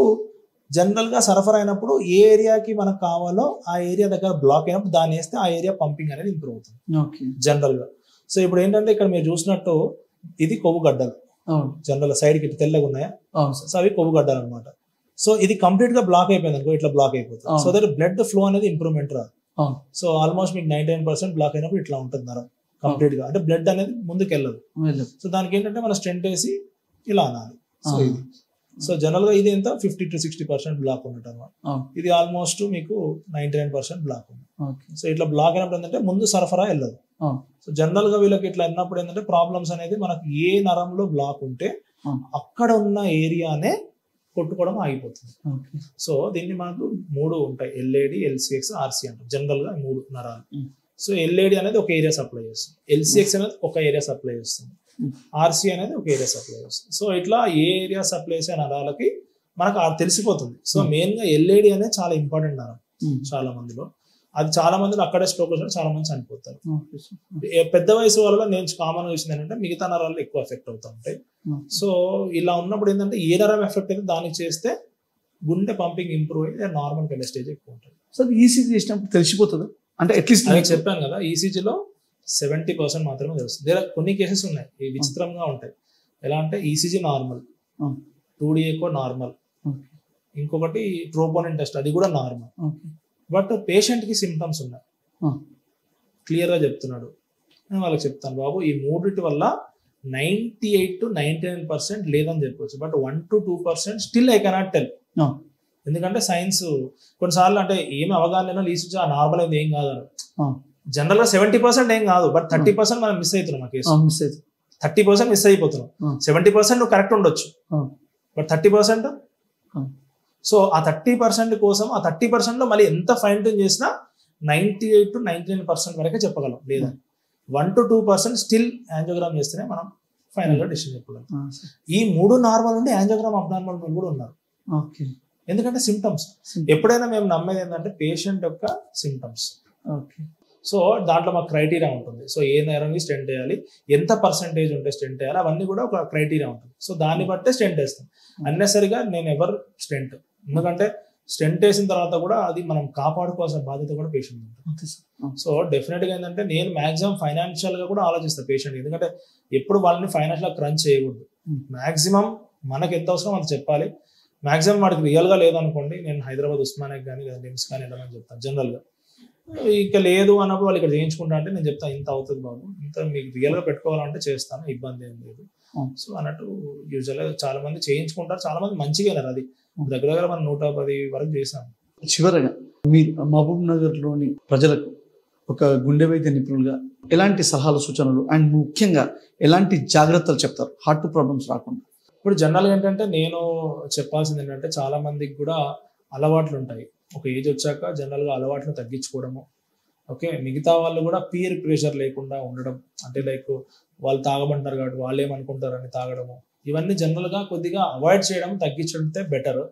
Speaker 2: జనరల్ గా సరఫరా అయినప్పుడు ఏ ఏరియాకి మనకు కావాలో ఆ ఏరియా దగ్గర బ్లాక్ అయినప్పుడు దాన్ని వేస్తే ఆ ఏరియా పంపింగ్ అనేది ఇంప్రూవ్ అవుతుంది జనరల్ గా. సో ఇప్పుడు ఏంటంటే ఇక్కడ మీరు చూసినట్టు ఇది కొవ్వు గడ్డలు జనరల్ సైడ్ కి తెల్లగా ఉన్నాయా, సో అవి కొవ్వు గడ్డలు అనమాట. సో ఇది కంప్లీట్ గా బ్లాక్ అయిపోయింది అనుకో, ఇట్లా బ్లాక్ అయిపోతుంది. సో దట్ బ్లడ్ ఫ్లో అనేది ఇంప్రూవ్మెంట్ రాదు. సో ఆల్మోస్ట్ మీకు 99% బ్లాక్ అయినప్పుడు ఇట్లా ఉంటుంది నరం కంప్లీట్ గా, అంటే బ్లడ్ అనేది ముందుకు వెళ్ళదు. సో దానికి ఏంటంటే మనం స్టెంట్ వేసి ఇలా అనాలి. సో ఇది సో జనరల్ గా ఇది ఎంత 50 to 60% బ్లాక్ ఉన్నట్టు అనమాట. ఇది ఆల్మోస్ట్ మీకు 99% బ్లాక్ ఉంది. సో ఇట్లా బ్లాక్ అయినప్పుడు ఏంటంటే ముందు సరఫరా వెళ్ళదు. సో జనరల్ గా వీళ్ళకి ఇట్లా అన్నప్పుడు ఏంటంటే ప్రాబ్లమ్స్ అనేది మనకు ఏ నరంలో బ్లాక్ ఉంటే అక్కడ ఉన్న ఏరియానే కొట్టుకోవడం ఆగిపోతుంది. సో దీన్ని మనకు 3 ఉంటాయి, ఎల్ఏడి, ఎల్సిఎక్స్, ఆర్సి అంటాం జనరల్ గా 3 నరాలు. సో ఎల్ఏడి అనేది ఒక ఏరియా సప్లై చేస్తుంది, ఎల్సిఎక్స్ అనేది ఒక ఏరియా సప్లై చేస్తుంది, ఆర్సి అనేది ఒక ఏరియా సప్లై చేస్తుంది. సో ఇట్లా ఏ ఏరియా సప్లై చేసే నరాలకి మనకు తెలిసిపోతుంది. సో మెయిన్ గా ఎల్ఏడి అనేది చాలా ఇంపార్టెంట్ నరం చాలా మందిలో. అది చాలా మందిలో అక్కడే స్ట్రోక్ వచ్చిన చాలా మంది చనిపోతారు. పెద్ద వయసు వాళ్ళలో నేను కామన్ చూసింది ఏంటంటే మిగతా నరాలు ఎక్కువ ఎఫెక్ట్ అవుతూ ఉంటాయి. సో ఇలా ఉన్నప్పుడు ఏంటంటే ఏ నరం ఎఫెక్ట్ అయితే దానికి చేస్తే గుండె పంపింగ్ ఇంప్రూవ్ అయ్యి నార్మల్ వెళ్ళే స్టేజ్ ఎక్కువ ఉంటుంది.
Speaker 1: సో ఈసీజీ చేసినప్పుడు తెలిసిపోతుంది అంటే అట్లీస్ట్
Speaker 2: నేను చెప్పాను కదా, ఈసీజీలో 70% మాత్రమే తెలుస్తుంది. కొన్ని కేసెస్ ఉన్నాయి ఈ విచిత్రంగా ఉంటాయి. ఎలా అంటే ఈసీజీ నార్మల్, 2D ఎక్కువ నార్మల్, ఇంకొకటి ట్రోపోనిన్ టెస్ట్ అది కూడా నార్మల్. బట్ పేషెంట్ కి సిమ్టమ్స్ ఉన్నాయి, క్లియర్ గా చెప్తున్నాడు. నేను వాళ్ళకి చెప్తాను, బాబు ఈ మూడిటి వల్ల 98 to 99% లేదని చెప్పవచ్చు, but 1 to 2% still I cannot tell. ఎందుకంటే సైన్స్ కొన్నిసార్లు అంటే ఏమి అవగాహన లీస్ట్ ఆ నార్మల్ అయింది ఏం కాదు. జనరల్ గా 70% ఏం కాదు, బట్ 30% మనం మిస్ అవుతున్నాం. ఆ కేసు 30% మిస్ అయిపోతున్నాం. 70% నువ్వు కరెక్ట్ ఉండొచ్చు, బట్ 30%. సో ఆ 30% కోసం ఆ 30% లో మళ్ళీ ఎంత ఫైన్ ట్యూన్ చేసినా 98 to 99% వరకే చెప్పగలం. లేదా 1 to 2% స్టిల్ యాంజియోగ్రామ్ చేస్తేనే మనం ఫైనల్ గా డిసిషన్ చెప్పగలం. ఈ 3 నార్మల్ ఉండి యాంజియోగ్రామ్ అబ్నార్మల్ కూడా ఉన్నారు. ఎందుకంటే సిమ్టమ్స్ ఎప్పుడైనా మేము నమ్మేది ఏంటంటే పేషెంట్ యొక్క సిమ్టమ్స్. సో దాంట్లో మాకు క్రైటీరియా ఉంటుంది. సో ఏ నేరంకి స్టెంట్ వేయాలి, ఎంత పర్సెంటేజ్ ఉంటే స్టెంట్ వేయాలి, అవన్నీ కూడా ఒక క్రైటీరియా ఉంటుంది. సో దాన్ని బట్టే స్టెంట్ వేస్తాం. అన్నెసరిగా నేను ఎవరు స్టెంట్, ఎందుకంటే స్టెంట్ వేసిన తర్వాత కూడా అది మనం కాపాడుకోవాల్సిన బాధ్యత కూడా పేషెంట్ ఉంటుంది. సో డెఫినెట్గా ఏంటంటే నేను మాక్సిమం ఫైనాన్షియల్ గా కూడా ఆలోచిస్తాను పేషెంట్, ఎందుకంటే ఎప్పుడు వాళ్ళని ఫైనాన్షియల్ గా క్రంచ్ చేయకూడదు. మాక్సిమం మనకు ఎంత అవసరం అంత చెప్పాలి. మాక్సిమం వాడికి రియల్ గా లేదనుకోండి, నేను హైదరాబాద్ ఉస్మానియాకి కానీ లేదా నిమ్స్ కానీ వెళ్ళమని చెప్తాను జనరల్ గా. ఇక లేదు అన్నప్పుడు వాళ్ళు ఇక్కడ చేయించుకుంటా అంటే నేను చెప్తాను ఇంత అవుతుంది బాబు, ఇంత మీకు రియల్ గా పెట్టుకోవాలంటే చేస్తాను, ఇబ్బంది ఏం లేదు. సో అన్నట్టు యూజువల్ గా చాలా మంది చేయించుకుంటారు, చాలా మంది మంచిగా అయినారు. అది దగ్గర దగ్గర మనం 110 వరకు చేసాం.
Speaker 1: చివరగా మీరు మహబూబ్ నగర్ లోని ప్రజలకు ఒక గుండె వైద్య నిపుణులుగా ఎలాంటి సలహాలు సూచనలు అండ్ ముఖ్యంగా ఎలాంటి జాగ్రత్తలు చెప్తారు హార్ట్ ప్రాబ్లమ్స్ రాకుండా?
Speaker 2: ఇప్పుడు జనరల్గా ఏంటంటే నేను చెప్పాల్సింది ఏంటంటే చాలా మందికి కూడా అలవాట్లు ఉంటాయి. ఒక ఏజ్ వచ్చాక జనరల్గా అలవాట్లు తగ్గించుకోవడము. ఓకే, మిగతా వాళ్ళు కూడా పీర్ ప్రెషర్ లేకుండా ఉండడం, అంటే లైక్ వాళ్ళు తాగమంటారు కాబట్టి వాళ్ళు ఏమనుకుంటారని తాగడము, ఇవన్నీ జనరల్గా కొద్దిగా అవాయిడ్ చేయడం, తగ్గించడంతే బెటర్.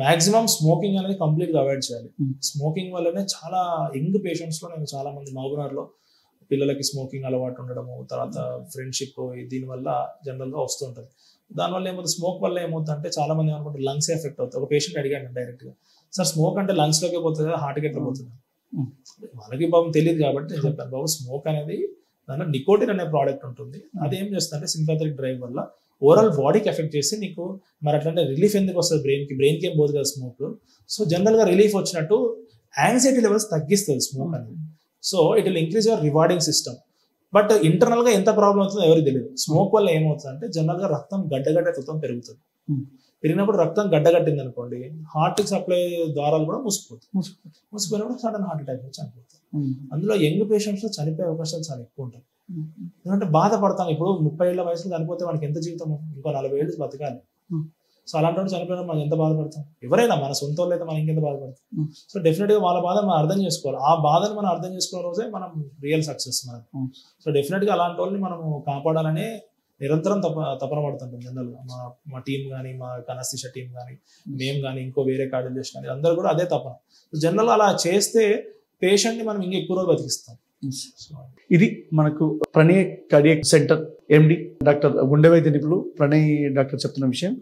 Speaker 2: మాక్సిమం స్మోకింగ్ అనేది కంప్లీట్గా అవాయిడ్ చేయాలి. స్మోకింగ్ వల్లనే చాలా యంగ్ పేషెంట్స్లో నేను చాలా మంది మహబూబ్నగర్లో పిల్లలకి స్మోకింగ్ అలవాటు ఉండడము, తర్వాత ఫ్రెండ్షిప్, దీనివల్ల జనరల్గా వస్తుంటుంది. దానివల్ల ఏమవుతుంది, స్మోక్ వల్ల ఏమవుతుంది అంటే చాలా మంది ఏమనుకుంటారు లంగ్స్ ఎఫెక్ట్ అవుతుంది. ఒక పేషెంట్ అడిగాను డైరెక్ట్గా, సార్ స్మోక్ అంటే లంగ్స్లోకి పోతుంది కదా, హార్ట్కి ఎట్లా పోతుంది? మనకి బాబు తెలియదు కాబట్టి నేను చెప్పాను, బాబు స్మోక్ అనేది దాంట్లో నికోటిన్ అనే ప్రోడక్ట్ ఉంటుంది. అది ఏం చేస్తుంది అంటే సింపాథెటిక్ డ్రైవ్ వల్ల ఓవరాల్ బాడీకి ఎఫెక్ట్ చేసి నీకు మరి అట్లంటే రిలీఫ్ ఎందుకు వస్తుంది బ్రెయిన్కి ఏం పోదు కదా స్మోక్. సో జనరల్గా రిలీఫ్ వచ్చినట్టు యాంగ్జైటీ లెవెల్స్ తగ్గిస్తుంది స్మోక్ అనేది. So it will increase your rewarding system. But ఇంటర్నల్గా ఎంత ప్రాబ్లం అవుతుందో ఎవరికి తెలియదు. స్మోక్ వల్ల ఏమవుతుంది అంటే జనరల్గా రక్తం గడ్డగట్టెత్తం పెరుగుతుంది. పెరిగినప్పుడు రక్తం గడ్డగట్టింది అనుకోండి, హార్ట్కి సప్లై ద్వారాలు కూడా మూసిపోయినప్పుడు సడన్ హార్ట్ అటాక్ వచ్చి చనిపోతుంది. అందులో యంగ్ పేషెంట్స్లో చనిపోయే అవకాశాలు చాలా ఎక్కువ ఉంటాయి. ఎందుకంటే బాధపడతాం, ఇప్పుడు 30 ఏళ్ల వయసులో చనిపోతే మనకి ఎంత జీవితం, ఇంకో 40 ఏళ్ళు బతకాలి. సో అలాంటి వాడు చనిపోయినా మనం ఎంత బాధపడతాం, ఎవరైనా మన సొంత వాళ్ళు అయితే మనం ఇంకెంత బాధపడతాం. సో డెఫినెట్గా వాళ్ళ బాధను మనం అర్థం చేసుకోవాలి. ఆ బాధను మనం అర్థం చేసుకునే రోజే మనం రియల్ సక్సెస్ మనం. సో డెఫినెట్గా అలాంటి వాళ్ళని మనం కాపాడాలనే నిరంతరం తపన పడుతుంటాం. జనరల్గా మా టీం కానీ, మా కనస్థిష టీం కానీ, మేము కానీ, ఇంకో వేరే కార్డియాలజిస్ట్ కానీ అందరూ కూడా అదే తపన. జనరల్గా అలా చేస్తే పేషెంట్ని మనం ఇంకా ఎక్కువ రోజులు బతికిస్తాం.
Speaker 1: ఇది మనకు Pranay cardiac centre MD doctor గుండె వైద్య నిపుణులు ప్రణయ్ డాక్టర్ చెప్తున్న విషయం.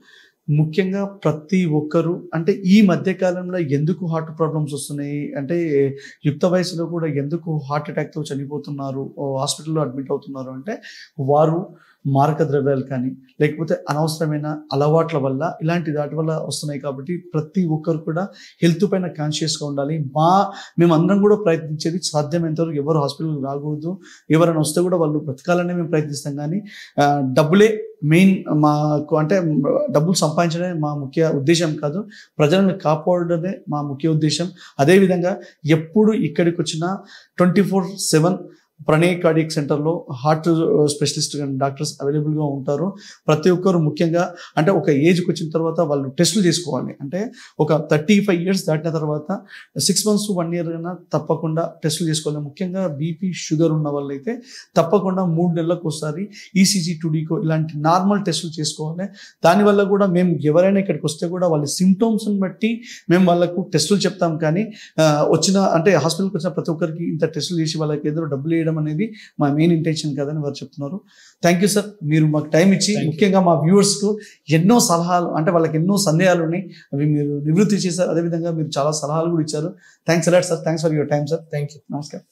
Speaker 1: ముఖ్యంగా ప్రతి ఒక్కరు అంటే ఈ మధ్య కాలంలో ఎందుకు హార్ట్ ప్రాబ్లమ్స్ వస్తున్నాయి అంటే యుక్త వయసులో కూడా ఎందుకు హార్ట్ అటాక్తో చనిపోతున్నారు, హాస్పిటల్లో అడ్మిట్ అవుతున్నారు అంటే వారు మారక ద్రవ్యాలు కానీ లేకపోతే అనవసరమైన అలవాట్ల వల్ల ఇలాంటి వాటి వల్ల వస్తున్నాయి. కాబట్టి ప్రతి ఒక్కరు కూడా హెల్త్ పైన కాన్షియస్గా ఉండాలి. మేమందరం కూడా ప్రయత్నించేది సాధ్యమైనంతవరకు ఎవరు హాస్పిటల్కి రాకూడదు. ఎవరైనా వస్తే కూడా వాళ్ళు బ్రతకాలనే మేము ప్రయత్నిస్తాం. కానీ డబ్బులే మెయిన్ మాకు అంటే డబ్బులు సంపాదించడమే మా ముఖ్య ఉద్దేశం కాదు, ప్రజలను కాపాడడమే మా ముఖ్య ఉద్దేశం. అదేవిధంగా ఎప్పుడు ఇక్కడికి వచ్చినా 24/7 ప్రణయ్ కార్డియాక్ సెంటర్లో హార్ట్ స్పెషలిస్ట్ డాక్టర్స్ అవైలబుల్గా ఉంటారు. ప్రతి ఒక్కరు ముఖ్యంగా అంటే ఒక ఏజ్కి వచ్చిన తర్వాత వాళ్ళు టెస్టులు చేసుకోవాలి. అంటే ఒక 35 years దాటిన తర్వాత 6 months to 1 year అయినా తప్పకుండా టెస్టులు చేసుకోవాలి. ముఖ్యంగా బీపీ షుగర్ ఉన్న వాళ్ళైతే తప్పకుండా 3 నెలలకు ఒకసారి ఈసీజీ 2D ఇలాంటి నార్మల్ టెస్టులు చేసుకోవాలి. దానివల్ల కూడా మేము ఎవరైనా ఇక్కడికి వస్తే కూడా వాళ్ళ సిమ్టమ్స్ని బట్టి మేము వాళ్ళకు టెస్టులు చెప్తాం. కానీ వచ్చిన అంటే హాస్పిటల్కి వచ్చిన ప్రతి ఒక్కరికి ఇంత టెస్టులు చేసి వాళ్ళకి ఏదో డబ్బులు వేయడం అనేది మా మెయిన్ ఇంటెన్షన్ కాదని వారు చెప్తున్నారు. థ్యాంక్ యూ సార్, మీరు మాకు టైం ఇచ్చి ముఖ్యంగా మా వ్యూవర్స్కు ఎన్నో సలహాలు అంటే వాళ్ళకి ఎన్నో సందేహాలు ఉన్నాయి, అవి మీరు నివృత్తి చేశారు. అదేవిధంగా మీరు చాలా సలహాలు కూడా ఇచ్చారు. Thanks a lot sir, thanks for your time sir.
Speaker 2: Thank you,
Speaker 1: నమస్కారం.